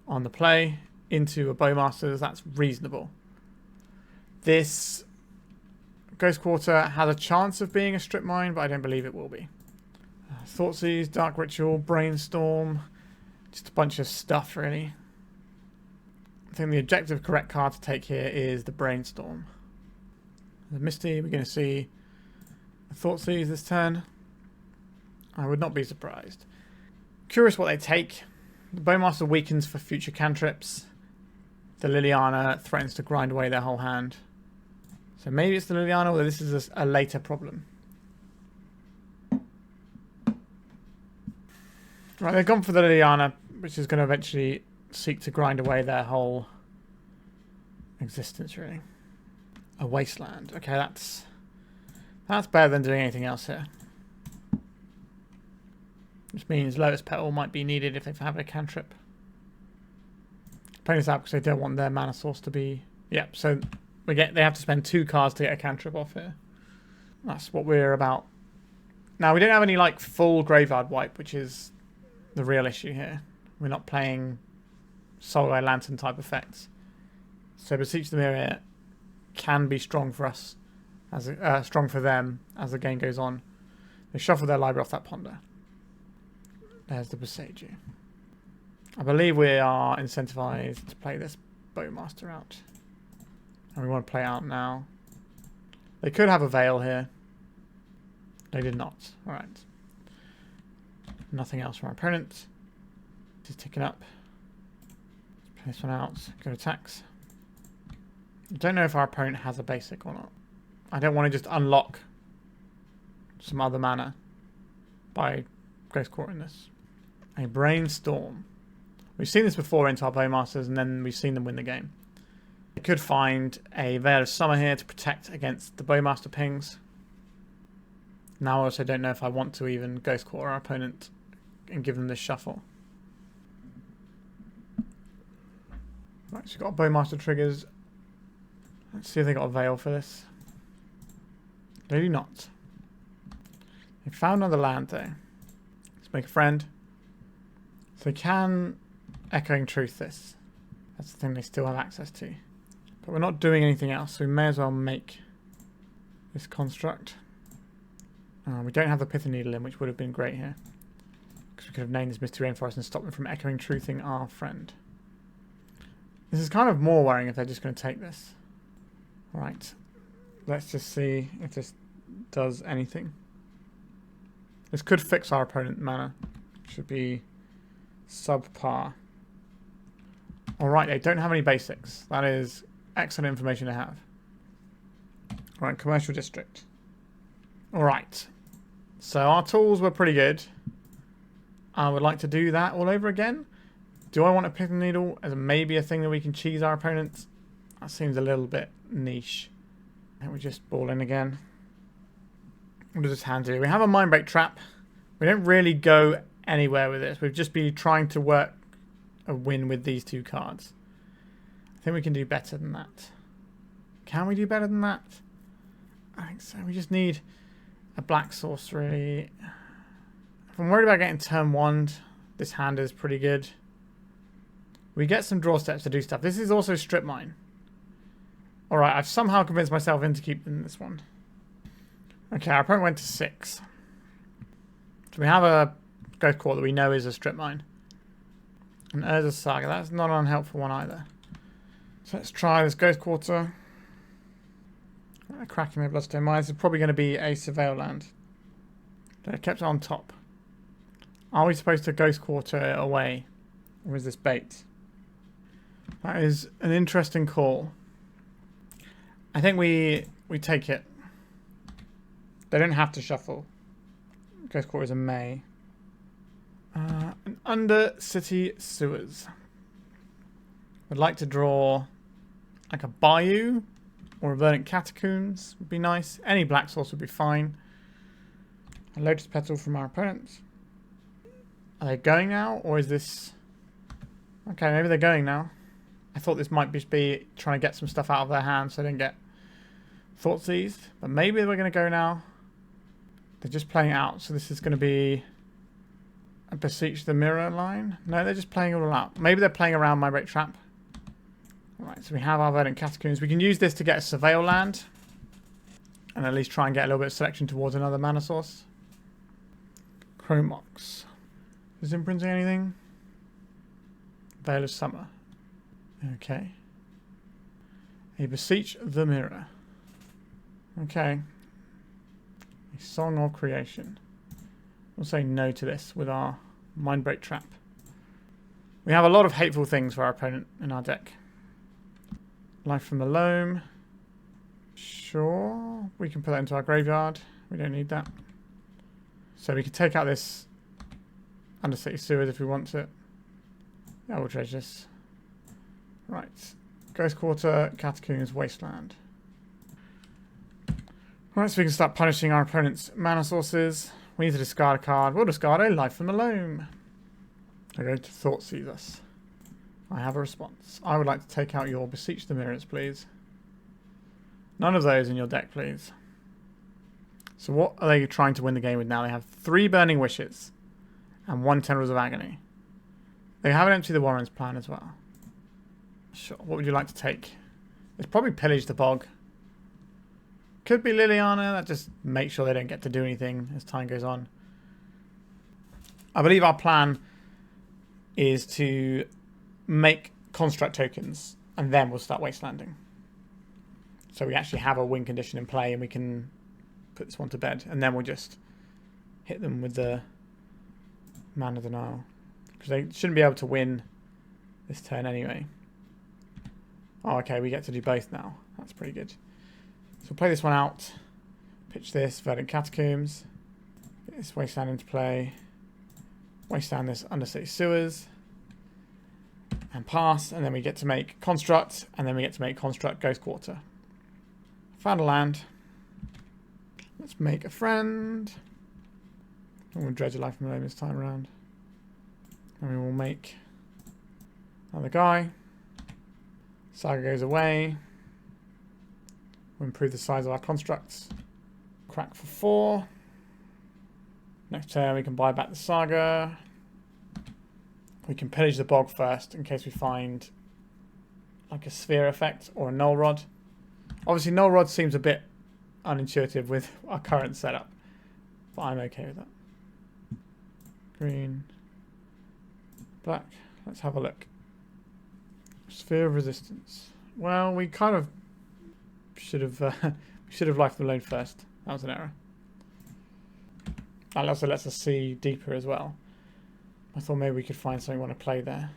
on the play into a Bowmasters. That's reasonable. This Ghost Quarter has a chance of being a strip mine, but I don't believe it will be. Thoughtseize, Dark Ritual, Brainstorm, just a bunch of stuff really. I think the objective correct card to take here is the Brainstorm. The Misty, we're going to see a Thoughtseize this turn. I would not be surprised. Curious what they take. The Bowmaster weakens for future cantrips. The Liliana threatens to grind away their whole hand. So maybe it's the Liliana, or this is a later problem. Right, they've gone for the Liliana, which is going to eventually seek to grind away their whole existence, really. A Wasteland. Okay, that's better than doing anything else here. Which means Lotus Petal might be needed if they have a cantrip. Playing this out because they don't want their mana source to be... Yep, so they have to spend 2 cards to get a cantrip off here. That's what we're about. Now, we don't have any like full graveyard wipe, which is the real issue here. We're not playing Solar Lantern type effects. So Beseech the Mirror can be strong for us, strong for them as the game goes on. They shuffle their library off that ponder. There's the Boseiju. I believe we are incentivized to play this Bowmaster out. And we want to play out now. They could have a Veil here. They did not. Alright. Nothing else from our opponent. Just ticking up. Play this one out. Go to attacks. I don't know if our opponent has a basic or not. I don't want to just unlock some other mana by Ghost Quartering this. A Brainstorm. We've seen this before into our Bowmasters, and then we've seen them win the game. We could find a Veil of Summer here to protect against the Bowmaster pings. Now I also don't know if I want to even Ghost Quarter our opponent and give them this shuffle. Right, so we've got Bowmaster triggers. Let's see if they got a Veil for this. They do not. They found another land though. Let's make a friend. So they can Echoing Truth this. That's the thing they still have access to. But we're not doing anything else, so we may as well make this construct. We don't have the Pithing Needle in, which would have been great here. Because we could have named this Misty Rainforest and stopped them from Echoing Truthing our friend. This is kind of more worrying if they're just going to take this. Right. Let's just see if this does anything. This could fix our opponent mana. Should be subpar. Alright, they don't have any basics. That is excellent information to have. Alright, Commercial District. Alright. So our tools were pretty good. I would like to do that all over again. Do I want a Pithing Needle as maybe a thing that we can cheese our opponents? That seems a little bit niche. And we just ball in again. What does this hand do? We have a Mindbreak Trap. We don't really go anywhere with this. We've just been trying to work a win with these 2 cards. I think we can do better than that. Can we do better than that? I think so. We just need a black source, really. If I'm worried about getting turn 1, this hand is pretty good. We get some draw steps to do stuff. This is also Strip Mine. Alright, I've somehow convinced myself into keeping this one. Okay, our opponent went to 6. So we have a Ghost Core that we know is a Strip Mine. And Urza Saga. That's not an unhelpful one either. So let's try this Ghost Quarter. Cracking the Bloodstone Mines is probably going to be a Surveil land. They kept it on top. Are we supposed to Ghost Quarter it away? Or is this bait? That is an interesting call. I think we take it. They don't have to shuffle. Ghost Quarter is a May. An Undercity Sewers. Would like to draw like a Bayou or a Verdant Catacombs would be nice. Any black source would be fine. A Lotus Petal from our opponents. Are they going now, or is this... Okay, maybe they're going now. I thought this might just be trying to get some stuff out of their hands so they don't get Thoughtseize. But maybe we're going to go now. They're just playing out, so this is going to be a Beseech the Mirror line. No, they're just playing it all out. Maybe they're playing around Mindbreak Trap. Alright, so we have our Verdant Catacombs. We can use this to get a Surveil land. And at least try and get a little bit of selection towards another mana source. Mox. Is imprinting anything? Veil of Summer. Okay. A Beseech the Mirror. Okay. A Song of Creation. We'll say no to this with our Mindbreak Trap. We have a lot of hateful things for our opponent in our deck. Life from the Loam. Sure. We can put that into our graveyard. We don't need that. So we can take out this Undercity Sewers if we want it. Yeah, we'll dredge this. Right. Ghost Quarter, Catacombs, Wasteland. Right, so we can start punishing our opponent's mana sources. We need to discard a card. We'll discard a Life from the Loam. They're going to Thoughtseize us. I have a response. I would like to take out your Beseech the Mirrors, please. None of those in your deck, please. So what are they trying to win the game with now? They have 3 Burning Wishes and 1 Tendrils of Agony. They have an Empty the Warrens plan as well. Sure. What would you like to take? It's probably Pillage the Bog. Could be Liliana. That just makes sure they don't get to do anything as time goes on. I believe our plan is to make construct tokens and then we'll start wastelanding. So we actually have a win condition in play and we can put this one to bed and then we'll just hit them with the Man of the Nile. Because they shouldn't be able to win this turn anyway. Oh, okay, we get to do both now. That's pretty good. So we'll play this one out. Pitch this, Verdant Catacombs. Get this Wasteland into play. Wasteland this Undercity Sewers. And pass, and then we get to make Construct, and then we get to make Construct Ghost Quarter. Found a land. Let's make a friend. I'm going to dredge a Life from the Loam this time around. And we will make another guy. Saga goes away. We'll improve the size of our constructs. Crack for 4. Next turn we can buy back the Saga. We can pillage the bog first in case we find like a sphere effect or a Null Rod. Obviously Null Rod seems a bit unintuitive with our current setup, but I'm okay with that. Green, black. Let's have a look. Sphere of Resistance. Well, we kind of should have Life from the Loam first. That was an error. That also lets us see deeper as well. I thought maybe we could find something we want to play there.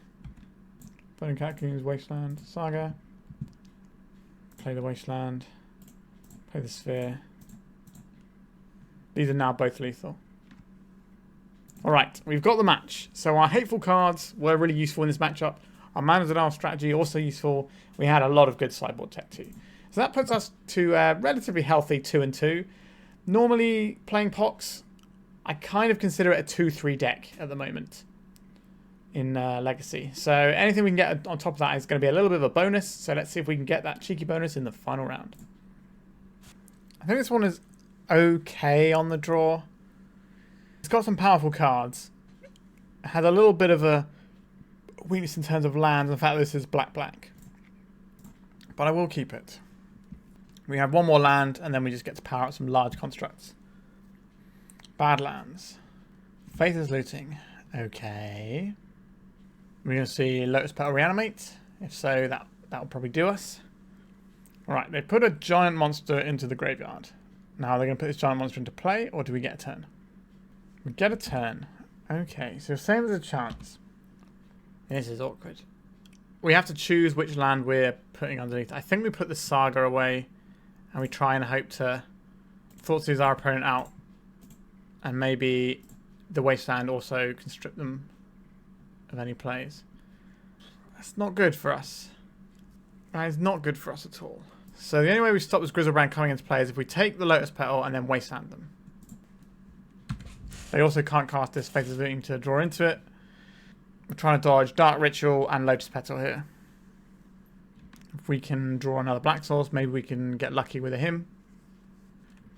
Burning Catacombs, Wasteland, Saga. Play the Wasteland. Play the Sphere. These are now both lethal. Alright, we've got the match. So our hateful cards were really useful in this matchup. Our Man of the Nile strategy also useful. We had a lot of good sideboard tech too. So that puts us to a relatively healthy 2-2. Normally playing Pox, I kind of consider it a 2-3 deck at the moment in Legacy. So anything we can get on top of that is going to be a little bit of a bonus. So let's see if we can get that cheeky bonus in the final round. I think this one is okay on the draw. It's got some powerful cards. It had a little bit of a weakness in terms of lands. In fact, this is black. But I will keep it. We have one more land, and then we just get to power up some large constructs. Badlands. Faith is Looting. Okay. We're going to see Lotus Petal Reanimate. If so, that will probably do us. Alright, they put a giant monster into the graveyard. Now, are they going to put this giant monster into play, or do we get a turn? We get a turn. Okay, so same as a chance. This is awkward. We have to choose which land we're putting underneath. I think we put the Saga away, and we try and hope to Thoughtseize our opponent out. And maybe the Wasteland also can strip them of any plays. That's not good for us. That is not good for us at all. So the only way we stop this Grizzlebrand coming into play is if we take the Lotus Petal and then Wasteland them. They also can't cast this Faithless Looting to draw into it. We're trying to dodge Dark Ritual and Lotus Petal here. If we can draw another Black Source, maybe we can get lucky with a hymn.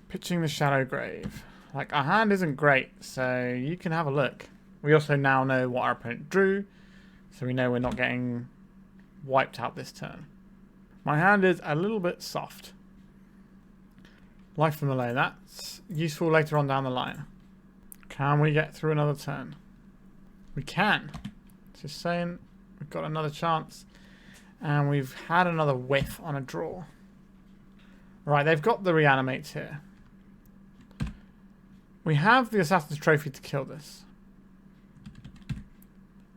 Pitching the Shadow Grave. Like, our hand isn't great, so you can have a look. We also now know what our opponent drew, so we know we're not getting wiped out this turn. My hand is a little bit soft. Life from the Low. That's useful later on down the line. Can we get through another turn? We can. Just saying, we've got another chance. And we've had another whiff on a draw. Right, they've got the reanimates here. We have the Assassin's Trophy to kill this.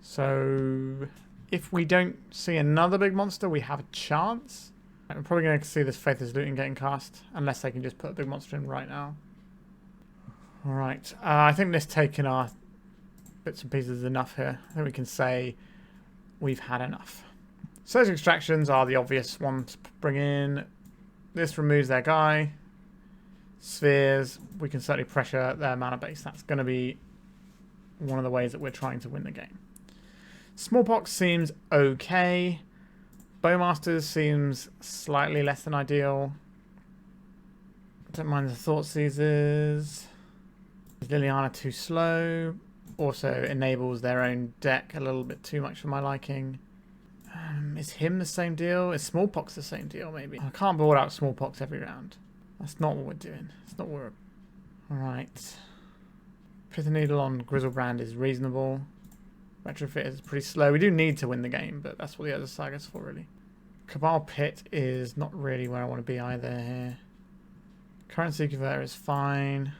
So, if we don't see another big monster, we have a chance. We're probably going to see this Faithless Looting getting cast, unless they can just put a big monster in right now. Alright, I think this taking our bits and pieces is enough here. I think we can say we've had enough. Surge Extractions are the obvious ones to bring in. This removes their guy. Spheres, we can certainly pressure their mana base. That's going to be one of the ways that we're trying to win the game. Smallpox seems okay. Bowmasters seems slightly less than ideal. Don't mind the Thoughtseizes. Liliana too slow. Also enables their own deck a little bit too much for my liking. Is him the same deal? Is Smallpox the same deal, maybe? I can't board out Smallpox every round. That's not what we're doing. It's not what we're... Alright. Pithing Needle on Grizzlebrand is reasonable. Retrofitter is pretty slow. We do need to win the game, but that's what the other Saga's for, really. Cabal Pit is not really where I want to be either here. Currency Converter is fine.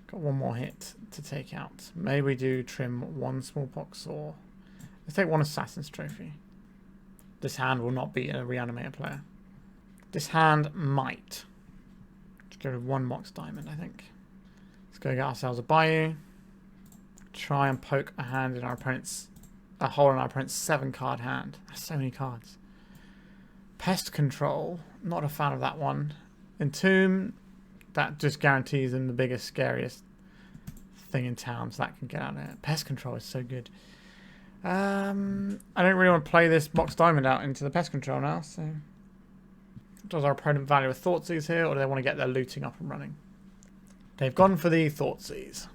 Got one more hit to take out. Maybe we do trim one Smallpox or... Let's take one Assassin's Trophy. This hand will not beat a Reanimator player. This hand might. Let's go with one Mox Diamond, I think. Let's go get ourselves a Bayou. Try and poke a hand in our opponent's... a hole in our opponent's 7-card hand. That's so many cards. Pest Control. Not a fan of that one. Entomb. That just guarantees them the biggest, scariest thing in town, so that can get out of there. Pest Control is so good. I don't really want to play this Mox Diamond out into the Pest Control now, so... Does our opponent value a Thoughtseize here, or do they want to get their looting up and running? They've gone for the Thoughtseize.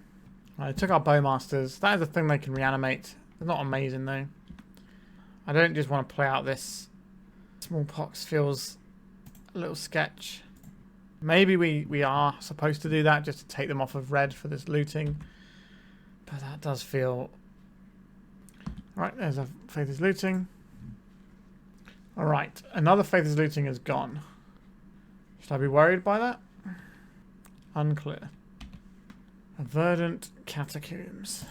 They took our Bowmasters. That is a thing they can reanimate. They're not amazing, though. I don't just want to play out this. Smallpox feels a little sketch. Maybe we are supposed to do that, just to take them off of red for this looting. But that does feel... Alright, there's a Faithless Looting. Alright, another Faithless Looting is gone. Should I be worried by that? Unclear. A Verdant Catacombs.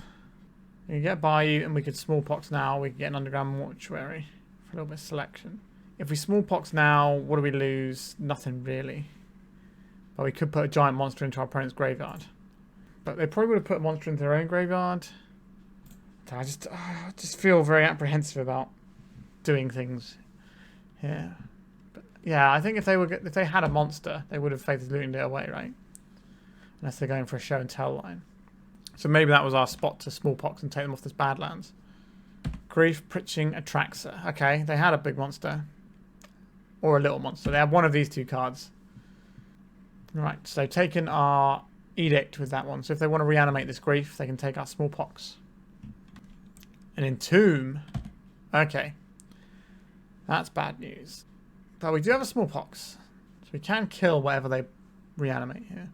We can get Bayou and we could Smallpox now. We can get an Underground Mortuary for a little bit of selection. If we Smallpox now, what do we lose? Nothing really. But we could put a giant monster into our opponent's graveyard. But they probably would have put a monster into their own graveyard. I just feel very apprehensive about doing things here. But yeah, I think if they had a monster, they would have Faithless Looting it away, right? Unless they're going for a show and tell line. So maybe that was our spot to Smallpox and take them off this Badlands. Grief, Pritching, Atraxa. Okay, they had a big monster. Or a little monster. They have one of these two cards. Right, so taken our Edict with that one. So if they want to reanimate this Grief, they can take our Smallpox. And Entomb. Okay. That's bad news. But we do have a Smallpox. So we can kill whatever they reanimate here.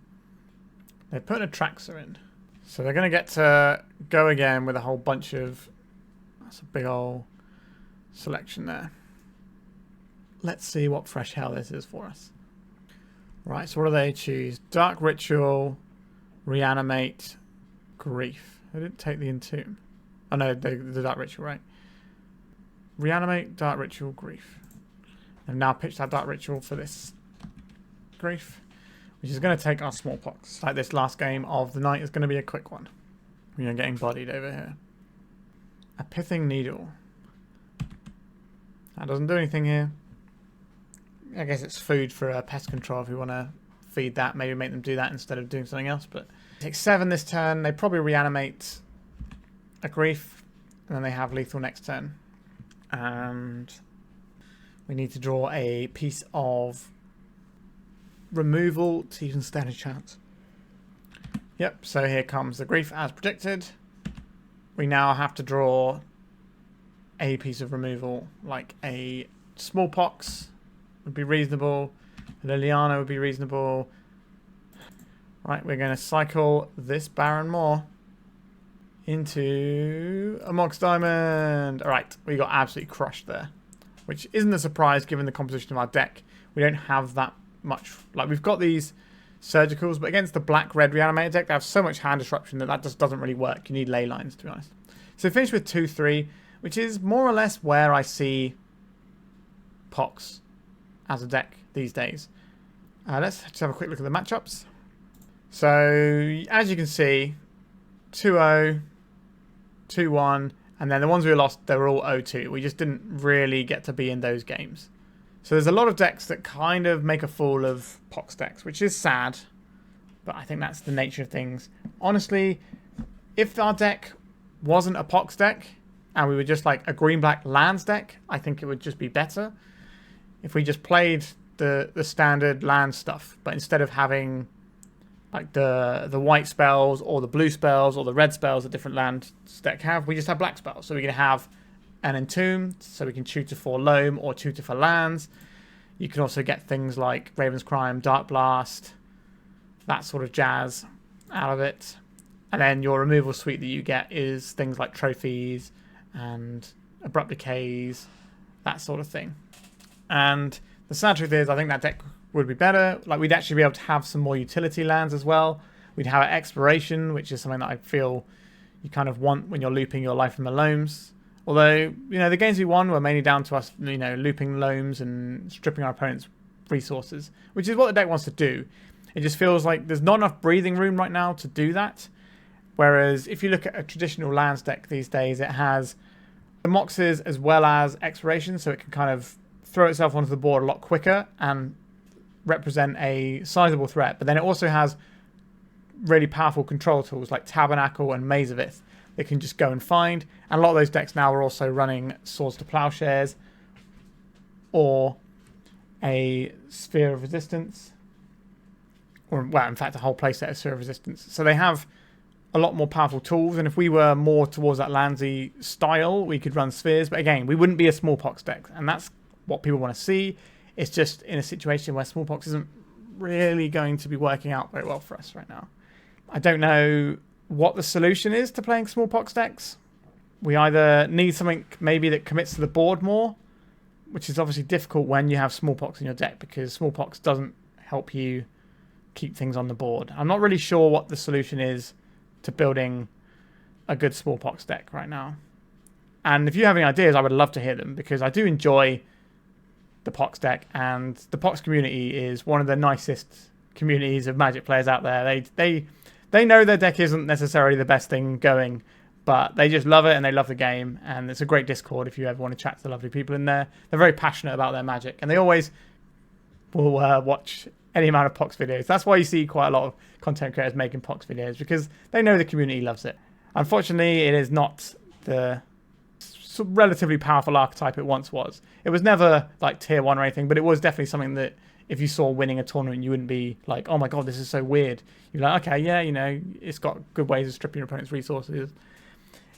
They put an Atraxa in. So they're going to get to go again with a whole bunch of... That's a big old selection there. Let's see what fresh hell this is for us. Right, so what do they choose? Dark Ritual, Reanimate, Grief. They didn't take the Entomb. Oh no, the Dark Ritual, right. Reanimate, Dark Ritual, Grief. I've now pitched that Dark Ritual for this Grief, which is going to take our Smallpox. Like this last game of the night is going to be a quick one. We are getting bloodied over here. A Pithing Needle. That doesn't do anything here. I guess it's food for pest control if you want to feed that. Maybe make them do that instead of doing something else. But take 7 this turn. They probably reanimate a Grief. And then they have lethal next turn. And we need to draw a piece of removal to even stand a chance. Yep, so here comes the Grief as predicted. We now have to draw a piece of removal, like a Smallpox would be reasonable. Liliana would be reasonable. Right, we're going to cycle this Barren Moor into a Mox Diamond. Alright, we got absolutely crushed there, which isn't a surprise given the composition of our deck. We don't have that much. Like, we've got these Surgicals, but against the black-red reanimated deck, they have so much hand disruption that just doesn't really work. You need ley lines, to be honest. So finish with 2-3, which is more or less where I see Pox as a deck these days. Let's just have a quick look at the matchups. So, as you can see, 2-0, 2-1, and then the ones we lost, they were all 0-2. We just didn't really get to be in those games. So there's a lot of decks that kind of make a fool of Pox decks, which is sad, but I think that's the nature of things. Honestly, if our deck wasn't a Pox deck, and we were just like a green-black lands deck, I think it would just be better. If we just played the standard land stuff, but instead of having like the white spells or the blue spells or the red spells that different land deck have, we just have black spells. So we can have an Entomb, so we can tutor for Loam or tutor for lands. You can also get things like Raven's Crime, Dark Blast, that sort of jazz out of it. And then your removal suite that you get is things like trophies and abrupt decays, that sort of thing. And the sad truth is, I think that deck would be better. Like, we'd actually be able to have some more utility lands as well. We'd have exploration, which is something that I feel you kind of want when you're looping your life from the Loams. Although, you know, the games we won were mainly down to us, you know, looping Loams and stripping our opponent's resources, which is what the deck wants to do. It just feels like there's not enough breathing room right now to do that. Whereas if you look at a traditional lands deck these days, it has the Moxes as well as exploration, so it can kind of throw itself onto the board a lot quicker and represent a sizable threat. But then it also has really powerful control tools like Tabernacle and Maze of Ith. They can just go and find. And a lot of those decks now are also running Swords to Plowshares or a Sphere of Resistance. Or, well, in fact, a whole playset of Sphere of Resistance. So they have a lot more powerful tools. And if we were more towards that landsy style, we could run Spheres. But again, we wouldn't be a Smallpox deck. And that's what people want to see. It's just in a situation where Smallpox isn't really going to be working out very well for us right now. I don't know what the solution is to playing Smallpox decks. We either need something maybe that commits to the board more, which is obviously difficult when you have Smallpox in your deck because Smallpox doesn't help you keep things on the board. I'm not really sure what the solution is to building a good Smallpox deck right now. And if you have any ideas, I would love to hear them because I do enjoy the Pox deck, and the Pox community is one of the nicest communities of Magic players out there. They know their deck isn't necessarily the best thing going, but they just love it and they love the game, and it's a great Discord if you ever want to chat to the lovely people in there. They're very passionate about their Magic, and they always will watch any amount of Pox videos. That's why you see quite a lot of content creators making Pox videos, because they know the community loves it. Unfortunately, it is not the relatively powerful archetype it once was. It was never like tier 1 or anything, but it was definitely something that if you saw winning a tournament, you wouldn't be like, oh my god, this is so weird. You're like, okay, yeah, you know, it's got good ways of stripping your opponent's resources.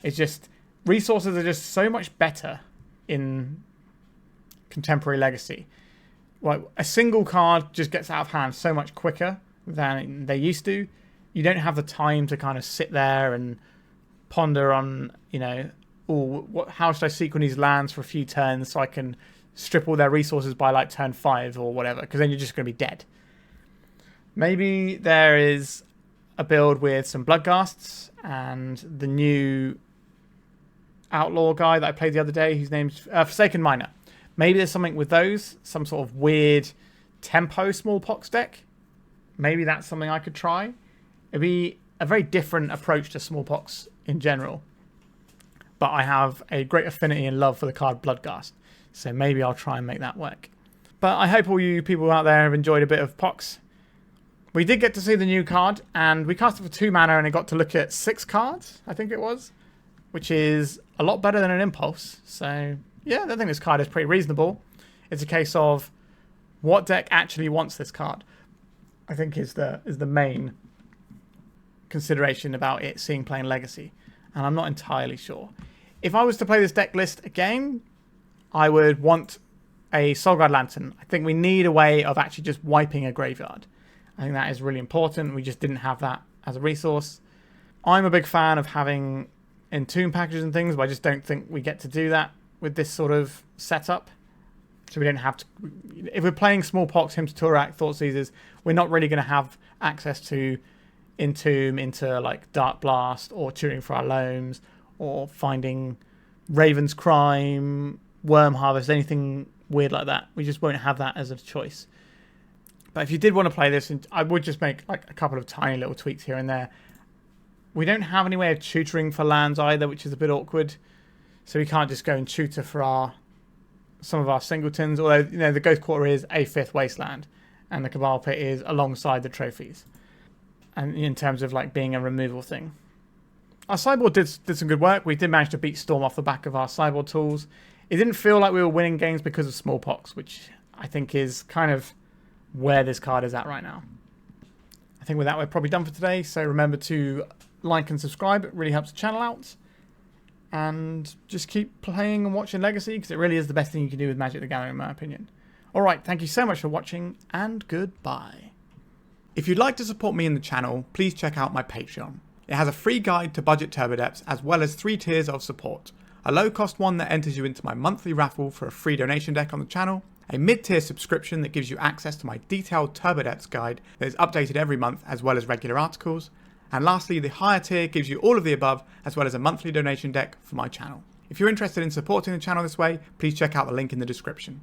It's just, resources are just so much better in contemporary Legacy. Like, a single card just gets out of hand so much quicker than they used to. You don't have the time to kind of sit there and ponder on, you know, how should I sequence these lands for a few turns so I can strip all their resources by like turn 5 or whatever, because then you're just going to be dead. Maybe there is a build with some Bloodghasts and the new Outlaw guy that I played the other day, whose name's Forsaken Miner. Maybe there's something with those, some sort of weird tempo Smallpox deck. Maybe that's something I could try. It'd be a very different approach to Smallpox in general. But I have a great affinity and love for the card Bloodghast. So maybe I'll try and make that work. But I hope all you people out there have enjoyed a bit of Pox. We did get to see the new card, and we cast it for 2 mana and it got to look at 6 cards, I think it was, which is a lot better than an Impulse. So yeah, I think this card is pretty reasonable. It's a case of what deck actually wants this card, I think is the main consideration about it seeing playing Legacy, and I'm not entirely sure. If I was to play this deck list again, I would want a Soulguard Lantern. I think we need a way of actually just wiping a graveyard. I think that is really important. We just didn't have that as a resource. I'm a big fan of having Entomb packages and things, but I just don't think we get to do that with this sort of setup. So we don't have to... If we're playing Smallpox, Hymn to Tourach, Thoughtseizes, we're not really going to have access to Entomb into like Dark Blast or tuning for our Loams or finding Raven's Crime, Worm Harvest, anything weird like that. We just won't have that as a choice. But if you did want to play this, I would just make like a couple of tiny little tweaks here and there. We don't have any way of tutoring for lands either, which is a bit awkward. So we can't just go and tutor for some of our singletons. Although, you know, the Ghost Quarter is a 5th Wasteland, and the Cabal Pit is alongside the trophies. And in terms of like being a removal thing. Our sideboard did some good work. We did manage to beat Storm off the back of our sideboard tools. It didn't feel like we were winning games because of Smallpox, which I think is kind of where this card is at right now. I think with that, we're probably done for today. So remember to like and subscribe. It really helps the channel out. And just keep playing and watching Legacy, because it really is the best thing you can do with Magic the Gathering, in my opinion. Alright, thank you so much for watching, and goodbye. If you'd like to support me in the channel, please check out my Patreon. It has a free guide to budget turbo depths, as well as 3 tiers of support. A low cost one that enters you into my monthly raffle for a free donation deck on the channel, a mid-tier subscription that gives you access to my detailed turbo depths guide that is updated every month, as well as regular articles, and lastly the higher tier gives you all of the above, as well as a monthly donation deck for my channel. If you're interested in supporting the channel this way, please check out the link in the description.